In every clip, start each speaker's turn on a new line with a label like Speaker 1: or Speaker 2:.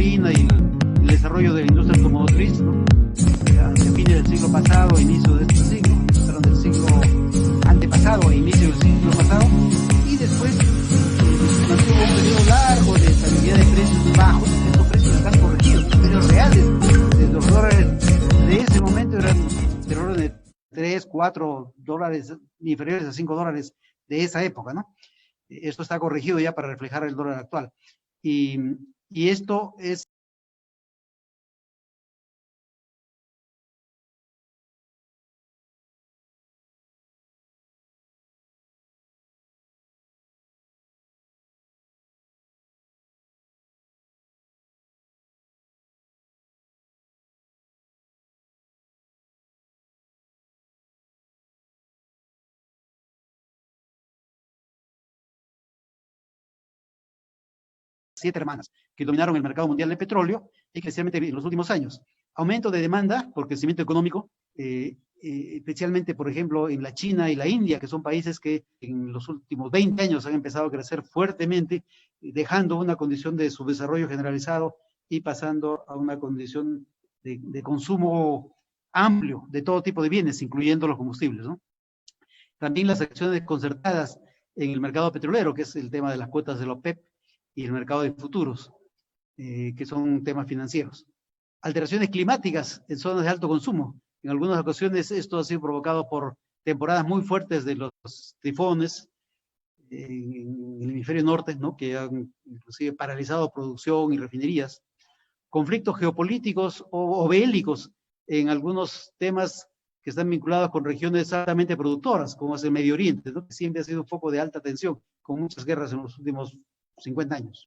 Speaker 1: gasolina y el desarrollo de la industria automotriz, ¿no? A fines del siglo pasado, inicio de este siglo, perdón, del siglo antepasado e inicio del siglo pasado, y después mantuvo un periodo largo de estabilidad de precios bajos. Estos precios están corregidos, los precios reales de los dólares de ese momento eran del orden de 3, 4 dólares, inferiores a 5 dólares de esa época, ¿no? Esto está corregido ya para reflejar el dólar actual. Y esto es siete hermanas que dominaron el mercado mundial de petróleo, especialmente en los últimos años. Aumento de demanda por crecimiento económico, especialmente, por ejemplo, en la China y la India, que son países que en los últimos 20 años han empezado a crecer fuertemente, dejando una condición de subdesarrollo generalizado y pasando a una condición de consumo amplio de todo tipo de bienes, incluyendo los combustibles, ¿no? También las acciones concertadas en el mercado petrolero, que es el tema de las cuotas de la OPEP, y el mercado de futuros, que son temas financieros. Alteraciones climáticas en zonas de alto consumo. En algunas ocasiones esto ha sido provocado por temporadas muy fuertes de los tifones en el hemisferio norte, ¿no? Que han inclusive paralizado producción y refinerías. Conflictos geopolíticos o bélicos en algunos temas que están vinculados con regiones altamente productoras, como es el Medio Oriente, ¿no? Que siempre ha sido un foco de alta tensión, con muchas guerras en los últimos 50 años.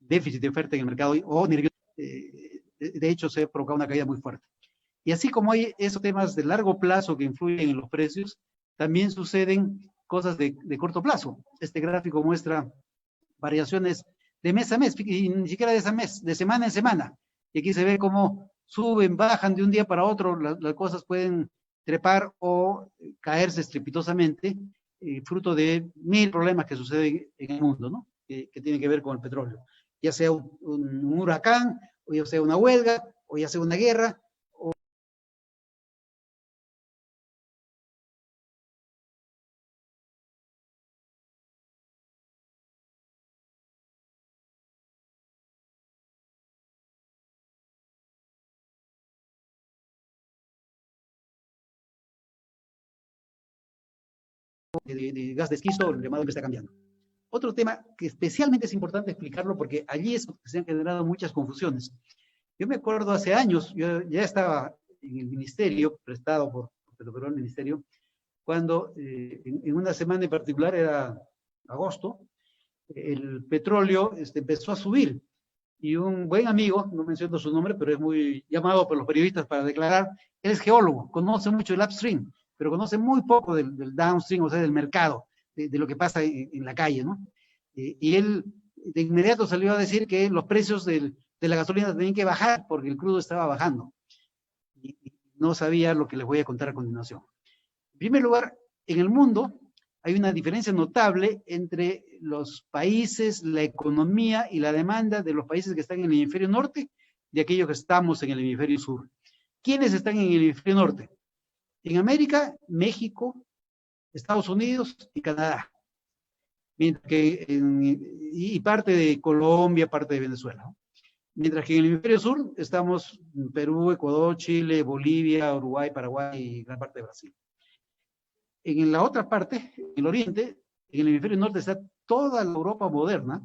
Speaker 1: Déficit de oferta en el mercado o de hecho se ha provocado una caída muy fuerte. Y así como hay esos temas de largo plazo que influyen en los precios, también suceden cosas de corto plazo. Este gráfico muestra variaciones de mes a mes, y ni siquiera de ese mes, de semana en semana. Y aquí se ve cómo suben, bajan de un día para otro, las cosas pueden trepar o caerse estrepitosamente, fruto de mil problemas que suceden en el mundo, ¿no? Que tienen que ver con el petróleo. Ya sea un huracán, o ya sea una huelga, o ya sea una guerra, de gas de esquisto, el llamado que está cambiando. Otro tema que especialmente es importante explicarlo porque allí es que se han generado muchas confusiones. Yo me acuerdo hace años, yo ya estaba en el ministerio, prestado por Petroperú al ministerio, cuando en una semana en particular, era agosto, el petróleo empezó a subir y un buen amigo, no menciono su nombre, pero es muy llamado por los periodistas para declarar, él es geólogo, conoce mucho el upstream, pero conoce muy poco del downstream, o sea, del mercado, de lo que pasa en la calle, ¿no? Y él de inmediato salió a decir que los precios de la gasolina tenían que bajar porque el crudo estaba bajando. Y no sabía lo que les voy a contar a continuación. En primer lugar, en el mundo hay una diferencia notable entre los países, la economía y la demanda de los países que están en el hemisferio norte de aquellos que estamos en el hemisferio sur. ¿Quiénes están en el hemisferio norte? En América, México, Estados Unidos y Canadá. Mientras que y parte de Colombia, parte de Venezuela. Mientras que en el hemisferio sur estamos Perú, Ecuador, Chile, Bolivia, Uruguay, Paraguay y gran parte de Brasil. En la otra parte, en el oriente, en el hemisferio norte está toda la Europa moderna,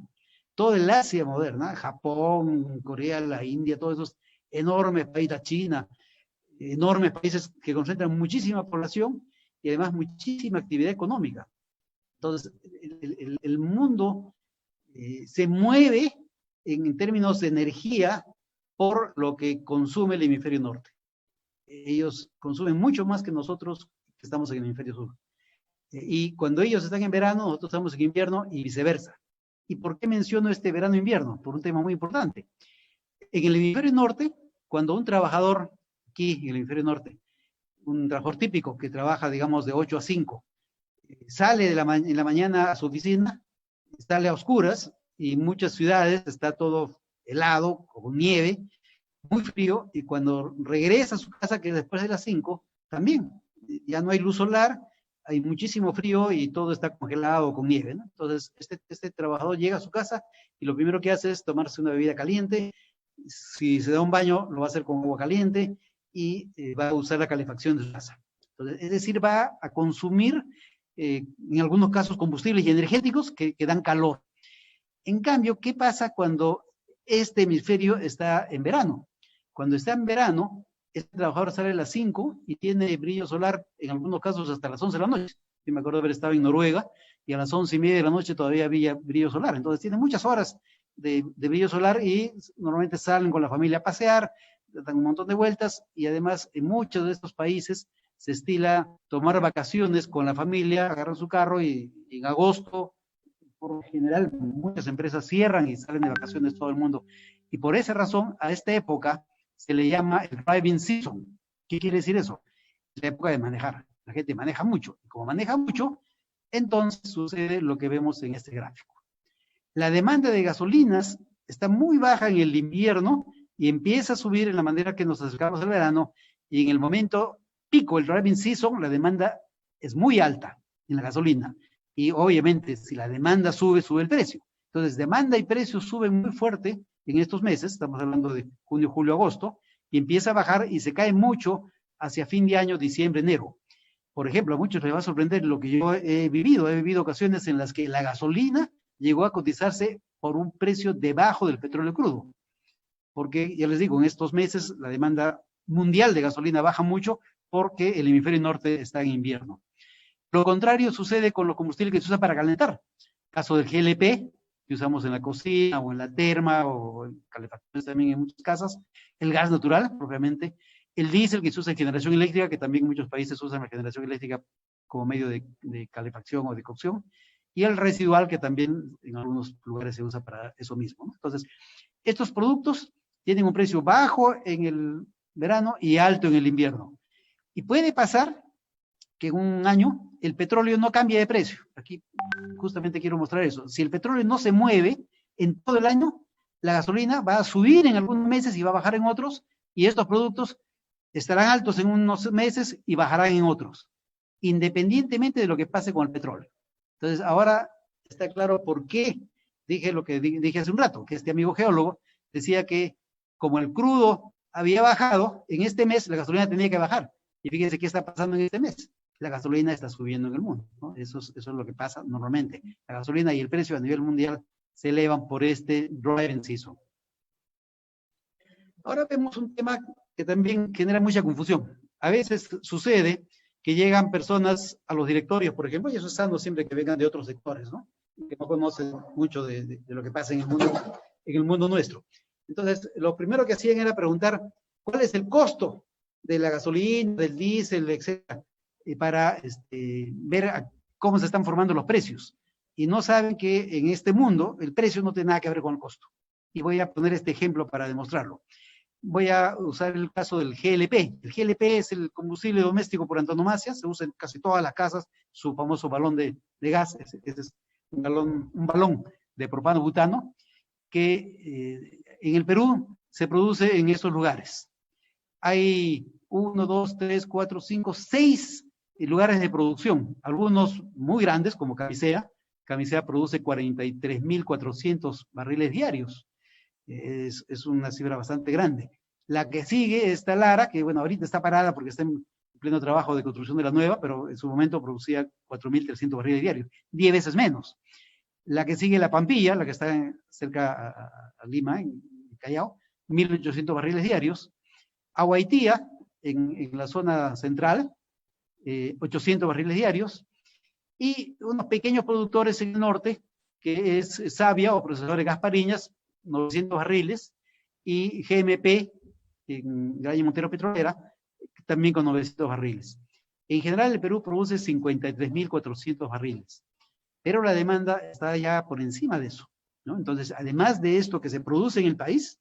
Speaker 1: toda el Asia moderna, Japón, Corea, la India, todos esos enormes países, China, enormes países que concentran muchísima población y además muchísima actividad económica. Entonces, el mundo se mueve en términos de energía por lo que consume el hemisferio norte. Ellos consumen mucho más que nosotros que estamos en el hemisferio sur. Y cuando ellos están en verano, nosotros estamos en invierno y viceversa. ¿Y por qué menciono este verano-invierno? Por un tema muy importante. En el hemisferio norte, cuando un trabajador, aquí en el hemisferio norte, un trabajador típico que trabaja, digamos, de 8 a 5, sale en la mañana a su oficina, sale a oscuras, y en muchas ciudades está todo helado, con nieve, muy frío, y cuando regresa a su casa, que después de las 5, también, ya no hay luz solar, hay muchísimo frío y todo está congelado con nieve, ¿no? Entonces, este trabajador llega a su casa y lo primero que hace es tomarse una bebida caliente. Si se da un baño, lo va a hacer con agua caliente y va a usar la calefacción de su casa. Entonces, es decir, va a consumir, en algunos casos, combustibles y energéticos que dan calor. En cambio, ¿qué pasa cuando este hemisferio está en verano? Cuando está en verano, este trabajador sale a las 5 y tiene brillo solar, en algunos casos hasta las 11 de la noche. Yo me acuerdo haber estado en Noruega y a las 11:30 de la noche todavía había brillo solar. Entonces tiene muchas horas de brillo solar y normalmente salen con la familia a pasear, dan un montón de vueltas, y además en muchos de estos países se estila tomar vacaciones con la familia, agarran su carro y en agosto, por lo general, muchas empresas cierran y salen de vacaciones todo el mundo. Y por esa razón, a esta época se le llama el driving season. ¿Qué quiere decir eso? Es la época de manejar. La gente maneja mucho. Y como maneja mucho, entonces sucede lo que vemos en este gráfico. La demanda de gasolinas está muy baja en el invierno y empieza a subir en la manera que nos acercamos al verano, y en el momento pico, el driving season, la demanda es muy alta en la gasolina. Y obviamente, si la demanda sube, sube el precio. Entonces, demanda y precio suben muy fuerte en estos meses, estamos hablando de junio, julio, agosto, y empieza a bajar y se cae mucho hacia fin de año, diciembre, enero. Por ejemplo, a muchos les va a sorprender lo que yo he vivido ocasiones en las que la gasolina llegó a cotizarse por un precio debajo del petróleo crudo. Porque, ya les digo, en estos meses la demanda mundial de gasolina baja mucho porque el hemisferio norte está en invierno. Lo contrario sucede con los combustibles que se usan para calentar. Caso del GLP, que usamos en la cocina o en la terma o en calefacciones también en muchas casas, el gas natural, propiamente, el diésel que se usa en generación eléctrica, que también en muchos países usan la generación eléctrica como medio de calefacción o de cocción, y el residual, que también en algunos lugares se usa para eso mismo, ¿no? Entonces, estos productos tienen un precio bajo en el verano y alto en el invierno. Y puede pasar que en un año el petróleo no cambia de precio. Aquí justamente quiero mostrar eso. Si el petróleo no se mueve en todo el año, la gasolina va a subir en algunos meses y va a bajar en otros, y estos productos estarán altos en unos meses y bajarán en otros, independientemente de lo que pase con el petróleo. Entonces, ahora está claro por qué dije lo que dije hace un rato, que este amigo geólogo decía que como el crudo había bajado, en este mes la gasolina tenía que bajar. Y fíjense qué está pasando en este mes. La gasolina está subiendo en el mundo, ¿no? Eso es lo que pasa normalmente. La gasolina y el precio a nivel mundial se elevan por este driving season. Ahora vemos un tema que también genera mucha confusión. A veces sucede que llegan personas a los directorios, por ejemplo, y eso es sano siempre que vengan de otros sectores, ¿no? Que no conocen mucho de lo que pasa en el mundo nuestro. Entonces, lo primero que hacían era preguntar cuál es el costo de la gasolina, del diésel, etcétera, para ver cómo se están formando los precios. Y no saben que en este mundo el precio no tiene nada que ver con el costo. Y voy a poner este ejemplo para demostrarlo. Voy a usar el caso del GLP. El GLP es el combustible doméstico por antonomasia, se usa en casi todas las casas, su famoso balón de gas, ese es un balón de propano-butano, que en el Perú se produce en estos lugares. Hay 1, 2, 3, 4, 5, 6 lugares de producción, algunos muy grandes como Camisea. Camisea produce 43.400 barriles diarios. Es una cifra bastante grande. La que sigue es Talara, que bueno, ahorita está parada porque está en pleno trabajo de construcción de la nueva, pero en su momento producía 4.300 barriles diarios, 10 veces menos. La que sigue La Pampilla, la que está cerca a Lima, en Callao, 1.800 barriles diarios. Aguaitía, en la zona central, 800 barriles diarios. y unos pequeños productores en el norte, que es Savia o Procesadores Gaspariñas, 900 barriles, y GMP, en Granja Montero Petrolera, también con 900 barriles. En general, el Perú produce 53.400 barriles, pero la demanda está ya por encima de eso, ¿no? Entonces, además de esto que se produce en el país,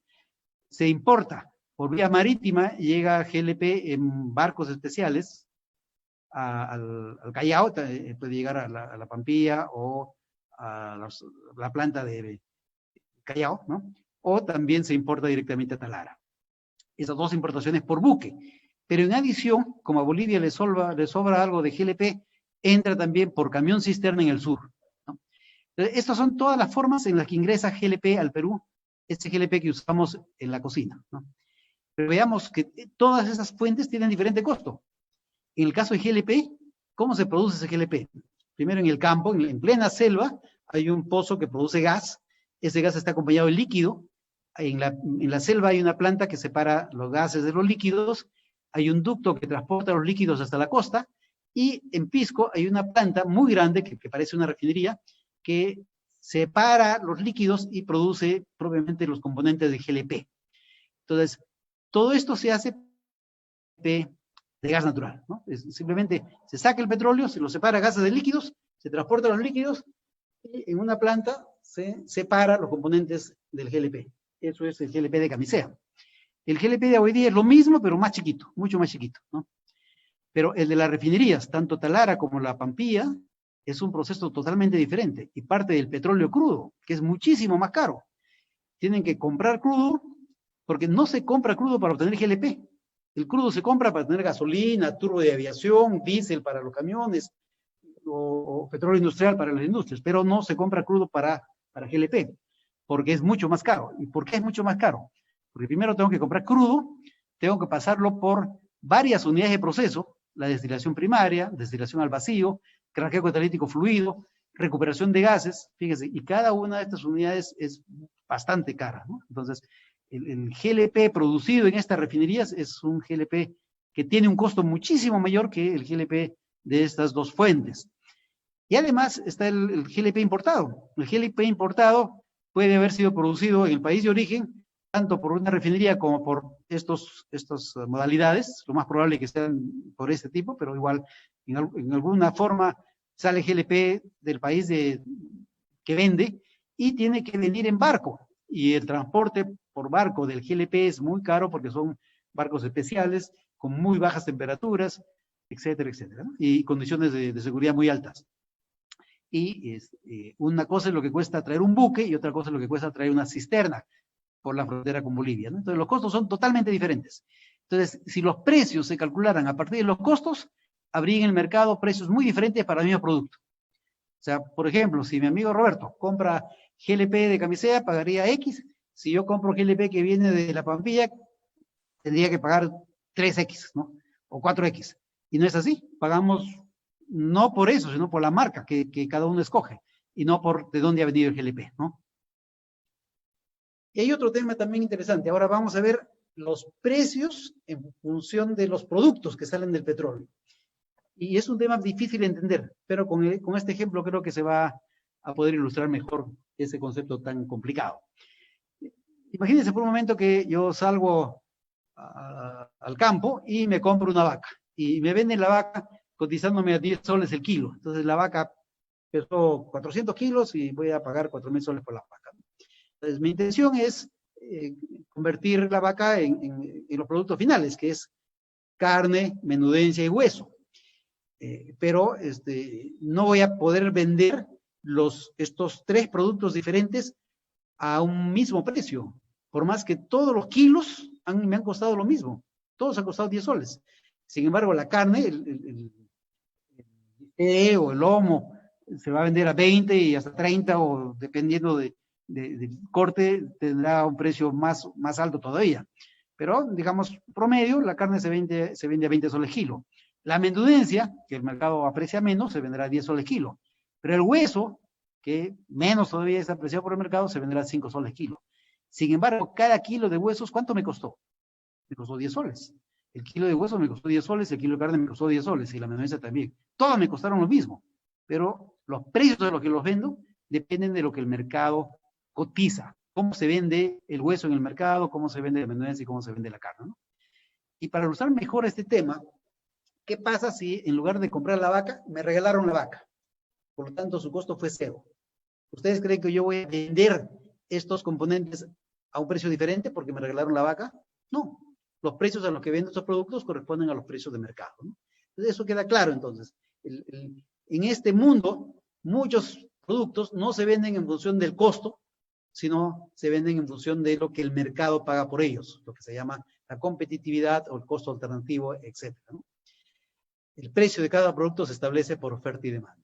Speaker 1: se importa por vía marítima, llega GLP en barcos especiales al Callao, puede llegar a la Pampilla o a la planta de Callao, ¿no? O también se importa directamente a Talara. Esas dos importaciones por buque. Pero en adición, como a Bolivia le sobra algo de GLP, entra también por camión cisterna en el sur, ¿no? Estas son todas las formas en las que ingresa GLP al Perú, este GLP que usamos en la cocina, ¿no? Pero veamos que todas esas fuentes tienen diferente costo. En el caso de GLP, ¿cómo se produce ese GLP? Primero en el campo, en plena selva, hay un pozo que produce gas. Ese gas está acompañado de líquido. En la selva hay una planta que separa los gases de los líquidos. Hay un ducto que transporta los líquidos hasta la costa. Y en Pisco hay una planta muy grande, que parece una refinería, que separa los líquidos y produce propiamente los componentes de GLP. Entonces, todo esto se hace de gas natural, ¿no? Simplemente se saca el petróleo, se lo separa a gases de líquidos, se transporta los líquidos y en una planta se separa los componentes del GLP. Eso es el GLP de Camisea. El GLP de hoy día es lo mismo, pero más chiquito, mucho más chiquito, ¿no? Pero el de las refinerías, tanto Talara como la Pampilla, es un proceso totalmente diferente y parte del petróleo crudo, que es muchísimo más caro. Tienen que comprar crudo, porque no se compra crudo para obtener GLP. El crudo se compra para tener gasolina, turbo de aviación, diésel para los camiones, o petróleo industrial para las industrias, pero no se compra crudo para GLP, porque es mucho más caro. ¿Y por qué es mucho más caro? Porque primero tengo que comprar crudo, tengo que pasarlo por varias unidades de proceso, la destilación primaria, destilación al vacío, craqueo catalítico fluido, recuperación de gases, fíjense, y cada una de estas unidades es bastante cara, ¿no? Entonces, el GLP producido en estas refinerías es un GLP que tiene un costo muchísimo mayor que el GLP de estas dos fuentes. Y además está el GLP importado. El GLP importado puede haber sido producido en el país de origen, tanto por una refinería como por estas modalidades. Lo más probable es que sean por este tipo, pero igual en alguna forma sale GLP del país que vende y tiene que venir en barco. Y el transporte por barco del GLP es muy caro porque son barcos especiales, con muy bajas temperaturas, etcétera, etcétera, ¿no? Y condiciones de seguridad muy altas. Y una cosa es lo que cuesta traer un buque y otra cosa es lo que cuesta traer una cisterna por la frontera con Bolivia, ¿no? Entonces los costos son totalmente diferentes. Entonces, si los precios se calcularan a partir de los costos, habría en el mercado precios muy diferentes para el mismo producto. O sea, por ejemplo, si mi amigo Roberto compra GLP de Camisea, pagaría X. Si yo compro GLP que viene de la Pampilla, tendría que pagar 3X, ¿no? O 4X. Y no es así. Pagamos no por eso, sino por la marca que cada uno escoge y no por de dónde ha venido el GLP, ¿no? Y hay otro tema también interesante. Ahora vamos a ver los precios en función de los productos que salen del petróleo. Y es un tema difícil de entender, pero con este ejemplo creo que se va a poder ilustrar mejor ese concepto tan complicado. Imagínense por un momento que yo salgo al campo y me compro una vaca y me venden la vaca cotizándome a 10 soles el kilo. Entonces la vaca pesó 400 kilos y voy a pagar 4.000 soles por la vaca. Entonces mi intención es convertir la vaca en los productos finales, que es carne, menudencia y hueso. Pero no voy a poder vender estos tres productos diferentes a un mismo precio, por más que todos los kilos me han costado lo mismo, todos han costado 10 soles. Sin embargo, la carne, el o el lomo, se va a vender a 20 y hasta 30, o dependiendo del corte, tendrá un precio más alto todavía. Pero, digamos, promedio, la carne se vende a 20 soles kilo. La menudencia, que el mercado aprecia menos, se venderá a 10 soles kilo. Pero el hueso, que menos todavía es apreciado por el mercado, se venderá a 5 soles kilo. Sin embargo, cada kilo de huesos, ¿cuánto me costó? Me costó 10 soles. El kilo de hueso me costó 10 soles, el kilo de carne me costó 10 soles, y la menudencia también. Todas me costaron lo mismo. pero los precios a los que los vendo dependen de lo que el mercado cotiza. Cómo se vende el hueso en el mercado, cómo se vende la menudencia y cómo se vende la carne, ¿no? Y para ilustrar mejor este tema, ¿qué pasa si en lugar de comprar la vaca, me regalaron la vaca? Por lo tanto, su costo fue cero. ¿Ustedes creen que yo voy a vender estos componentes a un precio diferente porque me regalaron la vaca? No. Los precios a los que vendo estos productos corresponden a los precios de mercado, ¿no? Entonces, eso queda claro, entonces. En este mundo, muchos productos no se venden en función del costo, sino se venden en función de lo que el mercado paga por ellos, lo que se llama la competitividad o el costo alternativo, etc., ¿no? El precio de cada producto se establece por oferta y demanda.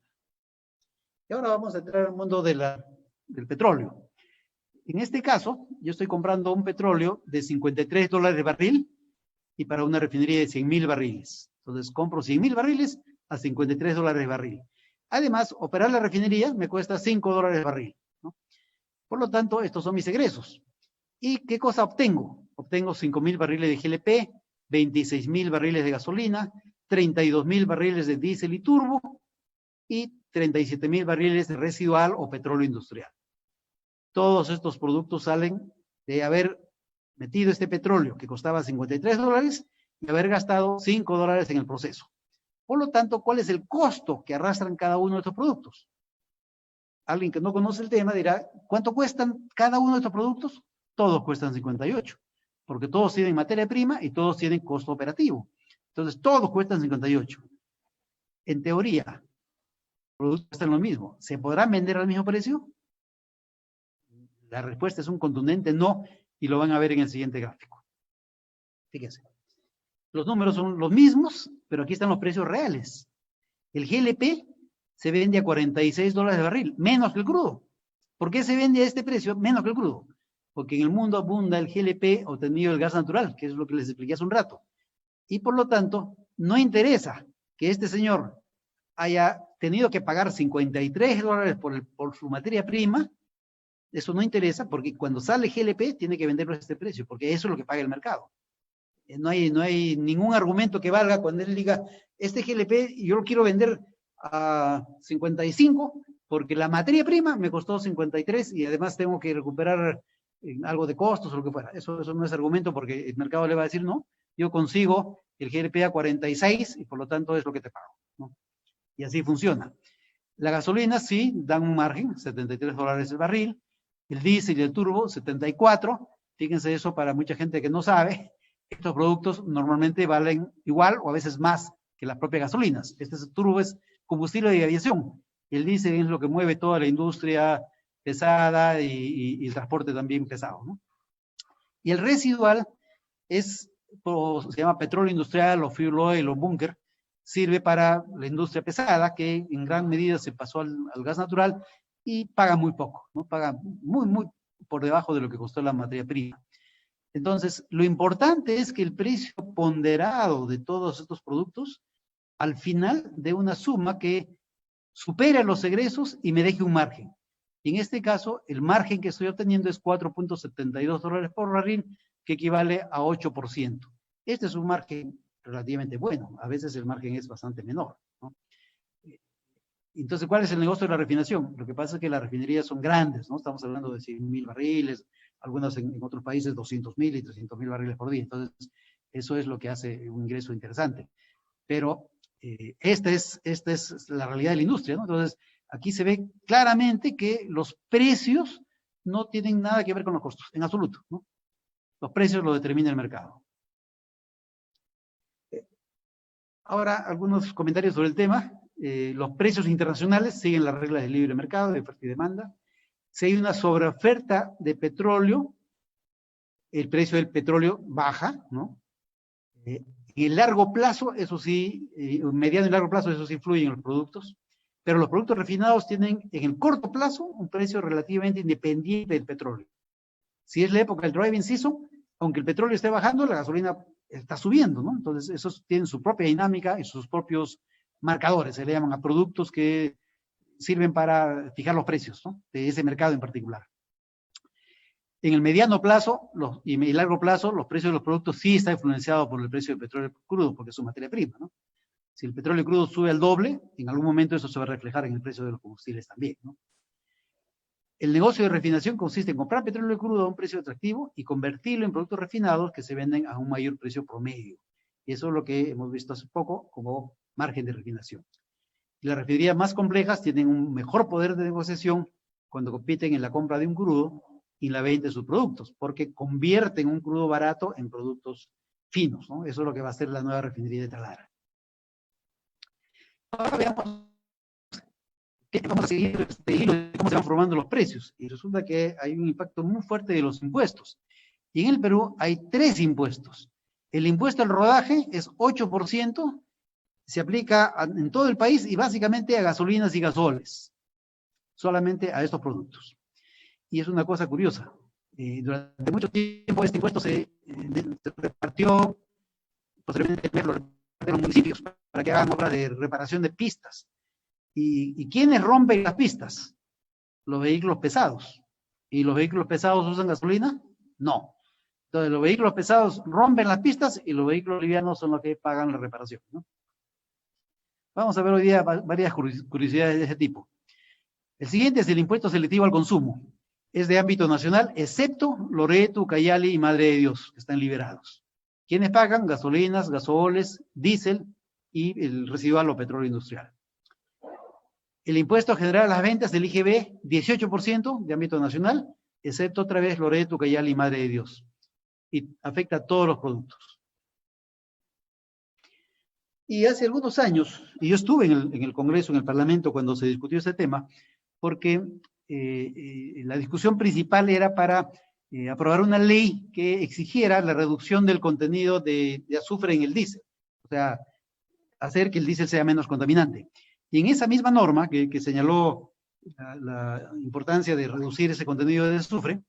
Speaker 1: Y ahora vamos a entrar al mundo del petróleo. En este caso, yo estoy comprando un petróleo de $53 de barril y para una refinería de 100.000 barriles. Entonces, compro 100.000 barriles a $53 de barril. Además, operar la refinería me cuesta $5 de barril, ¿no? Por lo tanto, estos son mis egresos. ¿Y qué cosa obtengo? Obtengo 5.000 barriles de GLP, 26.000 barriles de gasolina, 32.000 barriles de diésel y turbo y 37.000 barriles de residual o petróleo industrial. Todos estos productos salen de haber metido este petróleo que costaba $53 y haber gastado $5 en el proceso. Por lo tanto, ¿cuál es el costo que arrastran cada uno de estos productos? Alguien que no conoce el tema dirá, ¿cuánto cuestan cada uno de estos productos? Todos cuestan 58, porque todos tienen materia prima y todos tienen costo operativo. Entonces, todos cuestan 58. En teoría, los productos cuestan lo mismo. ¿Se podrán vender al mismo precio? La respuesta es un contundente no, y lo van a ver en el siguiente gráfico. Fíjense. Los números son los mismos, pero aquí están los precios reales. El GLP se vende a $46 de barril, menos que el crudo. ¿Por qué se vende a este precio menos que el crudo? Porque en el mundo abunda el GLP obtenido del gas natural, que es lo que les expliqué hace un rato. Y por lo tanto, no interesa que este señor haya tenido que pagar $53 por su materia prima. Eso no interesa porque cuando sale GLP tiene que venderlo a este precio, porque eso es lo que paga el mercado. No hay ningún argumento que valga cuando él diga, este GLP yo lo quiero vender a 55 porque la materia prima me costó 53 y además tengo que recuperar algo de costos o lo que fuera. Eso no es argumento porque el mercado le va a decir, no, yo consigo el GLP a 46 y por lo tanto es lo que te pago, ¿no? Y así funciona. La gasolina sí dan un margen, $73 el barril. El diésel y el turbo, 74. Fíjense eso para mucha gente que no sabe. Estos productos normalmente valen igual o a veces más que las propias gasolinas. Este turbo es combustible de aviación. El diésel es lo que mueve toda la industria pesada y el transporte también pesado, ¿no? Y el residual se llama petróleo industrial o fuel oil o búnker. Sirve para la industria pesada que en gran medida se pasó al gas natural y paga muy poco, ¿no? Paga muy por debajo de lo que costó la materia prima. Entonces, lo importante es que el precio ponderado de todos estos productos, al final de una suma que supere los egresos y me deje un margen. Y en este caso, el margen que estoy obteniendo es $4.72 por barril, que equivale a 8%. Este es un margen relativamente bueno. A veces el margen es bastante menor, ¿no? Entonces, ¿cuál es el negocio de la refinación? Lo que pasa es que las refinerías son grandes, ¿no? Estamos hablando de 100.000 barriles, algunas en otros países 200.000 y 300.000 barriles por día. Entonces, eso es lo que hace un ingreso interesante. Pero esta es la realidad de la industria, ¿no? Entonces, aquí se ve claramente que los precios no tienen nada que ver con los costos, en absoluto, ¿no? Los precios lo determina el mercado. Ahora, algunos comentarios sobre el tema. Los precios internacionales siguen las reglas del libre mercado, de oferta y demanda. Si hay una sobreoferta de petróleo, el precio del petróleo baja, ¿no? En el largo plazo, eso sí, mediano y largo plazo, eso sí influye en los productos, pero los productos refinados tienen en el corto plazo un precio relativamente independiente del petróleo. Si es la época del driving season, aunque el petróleo esté bajando, la gasolina está subiendo, ¿no? Entonces, esos tienen su propia dinámica y sus propios marcadores, se le llaman a productos que sirven para fijar los precios, ¿no? De ese mercado en particular. En el mediano plazo y largo plazo, los precios de los productos sí están influenciados por el precio del petróleo crudo, porque es su materia prima, ¿no? Si el petróleo crudo sube al doble, en algún momento eso se va a reflejar en el precio de los combustibles también, ¿no? El negocio de refinación consiste en comprar petróleo crudo a un precio atractivo y convertirlo en productos refinados que se venden a un mayor precio promedio. Y eso es lo que hemos visto hace poco como margen de refinación. Y las refinerías más complejas tienen un mejor poder de negociación cuando compiten en la compra de un crudo y la venta de sus productos, porque convierten un crudo barato en productos finos, ¿no? Eso es lo que va a hacer la nueva refinería de Talara. Ahora veamos vamos a seguir este hilo de cómo se van formando los precios. Y resulta que hay un impacto muy fuerte de los impuestos. Y en el Perú hay 3 impuestos. El impuesto al rodaje es 8%, se aplica en todo el país y básicamente a gasolinas y gasoles, solamente a estos productos. Y es una cosa curiosa. Durante mucho tiempo este impuesto se repartió, posteriormente lo repartieron los municipios para que hagan obras de reparación de pistas. ¿Y quiénes rompen las pistas? Los vehículos pesados. ¿Y los vehículos pesados usan gasolina? No. Entonces los vehículos pesados rompen las pistas y los vehículos livianos son los que pagan la reparación, ¿no? Vamos a ver hoy día varias curiosidades de ese tipo. El siguiente es el impuesto selectivo al consumo. Es de ámbito nacional, excepto Loreto, Ucayali y Madre de Dios, que están liberados. ¿Quiénes pagan? Gasolinas, gasoles, diésel y el residual o petróleo industrial. El impuesto general a las ventas del IGB, 18% de ámbito nacional, excepto otra vez Loreto, Ucayali y Madre de Dios. Y afecta a todos los productos. Y hace algunos años, y yo estuve en el Congreso, en el Parlamento, cuando se discutió ese tema, porque la discusión principal era para aprobar una ley que exigiera la reducción del contenido de azufre en el diésel. O sea, hacer que el diésel sea menos contaminante. Y en esa misma norma que señaló la importancia de reducir ese contenido de azufre,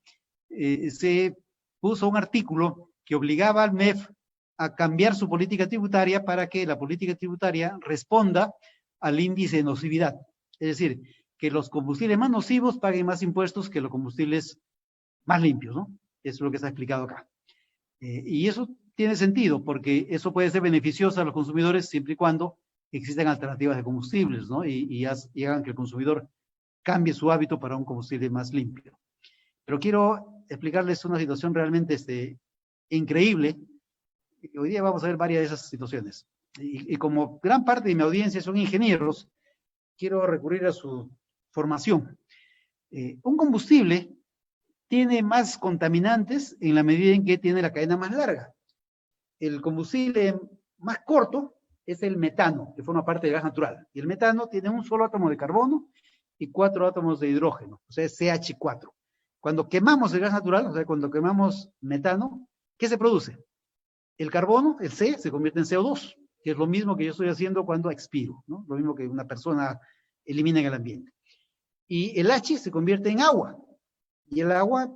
Speaker 1: se puso un artículo que obligaba al MEF a cambiar su política tributaria para que la política tributaria responda al índice de nocividad. Es decir, que los combustibles más nocivos paguen más impuestos que los combustibles más limpios, ¿no? Eso es lo que está explicado acá. Y eso tiene sentido, porque eso puede ser beneficioso a los consumidores siempre y cuando existan alternativas de combustibles, ¿no? Y hagan que el consumidor cambie su hábito para un combustible más limpio. Pero quiero explicarles una situación realmente increíble. Hoy día vamos a ver varias de esas situaciones. Y como gran parte de mi audiencia son ingenieros, quiero recurrir a su formación. Un combustible tiene más contaminantes en la medida en que tiene la cadena más larga. El combustible más corto es el metano, que forma parte del gas natural. Y el metano tiene un solo átomo de carbono y 4 átomos de hidrógeno, o sea, es CH4. Cuando quemamos el gas natural, o sea, cuando quemamos metano, ¿qué se produce? El carbono, el C, se convierte en CO2, que es lo mismo que yo estoy haciendo cuando expiro, ¿no? Lo mismo que una persona elimina en el ambiente. Y el H se convierte en agua. Y el agua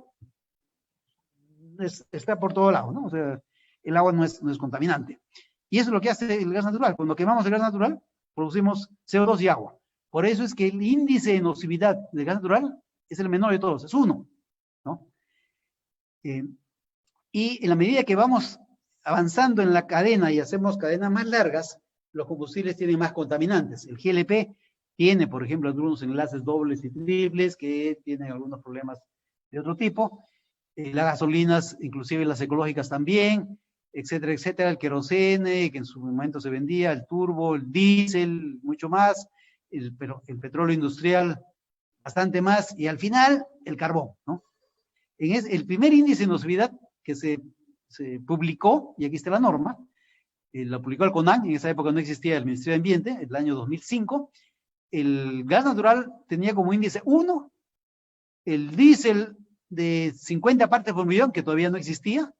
Speaker 1: está por todo lado, ¿no? O sea, el agua no es contaminante. Y eso es lo que hace el gas natural. Cuando quemamos el gas natural, producimos CO2 y agua. Por eso es que el índice de nocividad del gas natural es el menor de todos, es 1, ¿no? Y en la medida que vamos avanzando en la cadena y hacemos cadenas más largas, los combustibles tienen más contaminantes. El GLP tiene, por ejemplo, algunos enlaces dobles y triples que tienen algunos problemas de otro tipo. Las gasolinas, inclusive las ecológicas también, etcétera, etcétera. El querosene, que en su momento se vendía, el turbo, el diésel, mucho más, pero el petróleo industrial, bastante más, y al final, el carbón, ¿no? El primer índice de nocividad que se publicó, y aquí está la norma, la publicó el CONAN, en esa época no existía el Ministerio de Ambiente, el año 2005, el gas natural tenía como índice 1, el diésel de 50 partes por millón, que todavía no existía,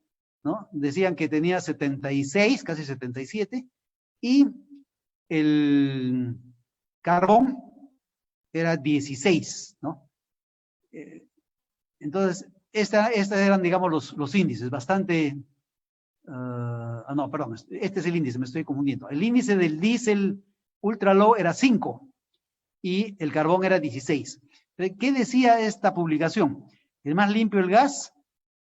Speaker 1: ¿no? Decían que tenía 76, casi 77, y el carbón era 16, ¿no? Entonces, estos eran, digamos, los índices, bastante... no, perdón, este es el índice, me estoy confundiendo. El índice del diésel ultra low era 5 y el carbón era 16. ¿Qué decía esta publicación? El más limpio el gas,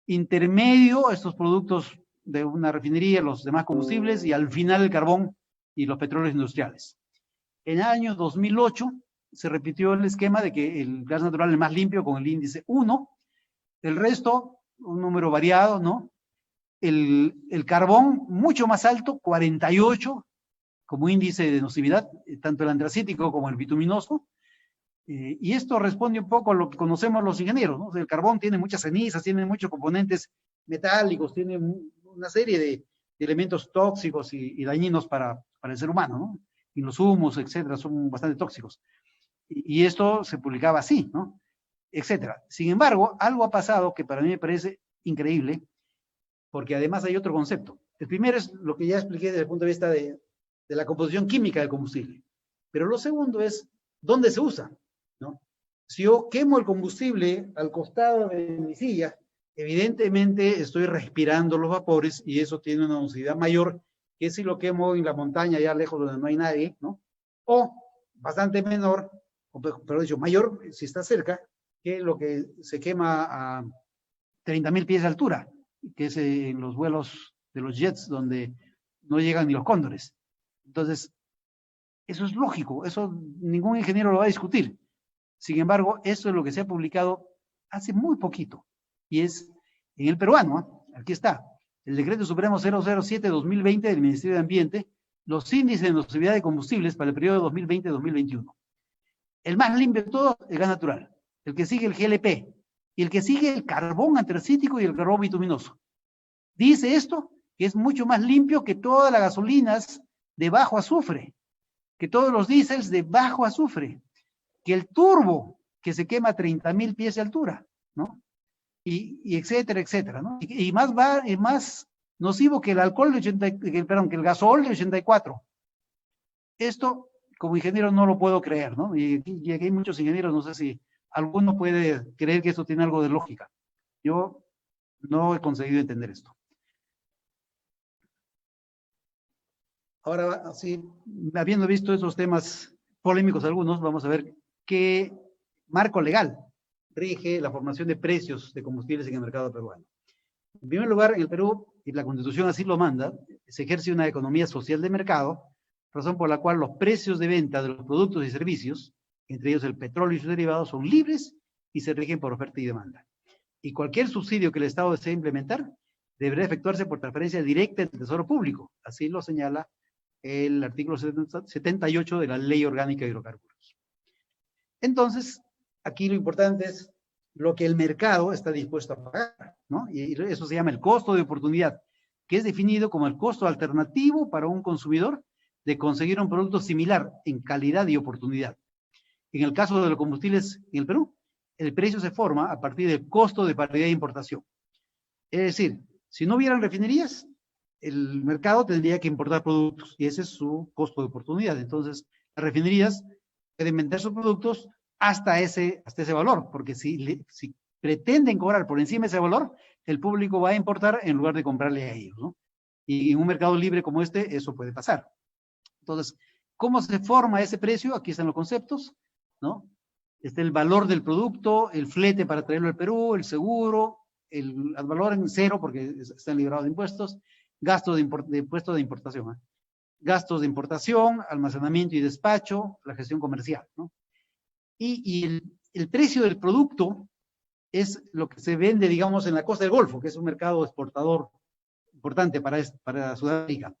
Speaker 1: intermedio estos productos de una refinería, los demás combustibles, y al final el carbón y los petróleos industriales. En el año 2008 se repitió el esquema de que el gas natural es más limpio con el índice 1, el resto, un número variado, ¿no? El carbón mucho más alto, 48, como índice de nocividad, tanto el antracítico como el bituminoso. Y esto responde un poco a lo que conocemos los ingenieros, ¿no? O sea, el carbón tiene muchas cenizas, tiene muchos componentes metálicos, tiene una serie de elementos tóxicos y dañinos para el ser humano, ¿no? Y los humos, etcétera, son bastante tóxicos. Y esto se publicaba así, ¿no? Etcétera. Sin embargo, algo ha pasado que para mí me parece increíble, porque además hay otro concepto. El primero es lo que ya expliqué desde el punto de vista de la composición química del combustible. Pero lo segundo es dónde se usa, ¿no? Si yo quemo el combustible al costado de mi silla, evidentemente estoy respirando los vapores y eso tiene una nocividad mayor que si lo quemo en la montaña, ya lejos donde no hay nadie, ¿no? O bastante menor, pero dicho, mayor si está cerca, que lo que se quema a 30.000 pies de altura, que es en los vuelos de los jets donde no llegan ni los cóndores. Entonces, eso es lógico, eso ningún ingeniero lo va a discutir. Sin embargo, eso es lo que se ha publicado hace muy poquito, y es en el peruano, ¿eh? Aquí está, el Decreto Supremo 007-2020 del Ministerio de Ambiente, los índices de nocividad de combustibles para el periodo 2020-2021. El más limpio de todos, el gas natural, el que sigue el GLP, y el que sigue el carbón antracítico y el carbón bituminoso. Dice esto, que es mucho más limpio que todas las gasolinas de bajo azufre, que todos los diésels de bajo azufre, que el turbo que se quema a 30.000 pies de altura, ¿no? Y etcétera, etcétera, ¿no? Y más nocivo que el alcohol de perdón, que el gasol de 84. Esto, como ingeniero, no lo puedo creer, ¿no? Y aquí hay muchos ingenieros, no sé si alguno puede creer que esto tiene algo de lógica. Yo no he conseguido entender esto. Ahora, sí, habiendo visto esos temas polémicos algunos, vamos a ver qué marco legal rige la formación de precios de combustibles en el mercado peruano. En primer lugar, en el Perú, y la Constitución así lo manda, se ejerce una economía social de mercado, razón por la cual los precios de venta de los productos y servicios, entre ellos el petróleo y sus derivados, son libres y se rigen por oferta y demanda. Y cualquier subsidio que el Estado desee implementar deberá efectuarse por transferencia directa del Tesoro Público. Así lo señala el artículo 78 de la Ley Orgánica de Hidrocarburos. Entonces, aquí lo importante es lo que el mercado está dispuesto a pagar, ¿no? Y eso se llama el costo de oportunidad, que es definido como el costo alternativo para un consumidor de conseguir un producto similar en calidad y oportunidad. En el caso de los combustibles en el Perú, el precio se forma a partir del costo de paridad de importación. Es decir, si no hubieran refinerías, el mercado tendría que importar productos y ese es su costo de oportunidad. Entonces, las refinerías pueden vender sus productos hasta ese valor, porque si pretenden cobrar por encima de ese valor, el público va a importar en lugar de comprarle a ellos, ¿no? Y en un mercado libre como este, eso puede pasar. Entonces, ¿cómo se forma ese precio? Aquí están los conceptos, ¿no? Está el valor del producto, el flete para traerlo al Perú, el seguro, el valor en cero porque están liberados de impuestos, gastos de impuestos de importación, ¿eh? Gastos de importación, almacenamiento y despacho, la gestión comercial, ¿no? Y el precio del producto es lo que se vende, digamos, en la costa del Golfo, que es un mercado exportador importante para Sudamérica.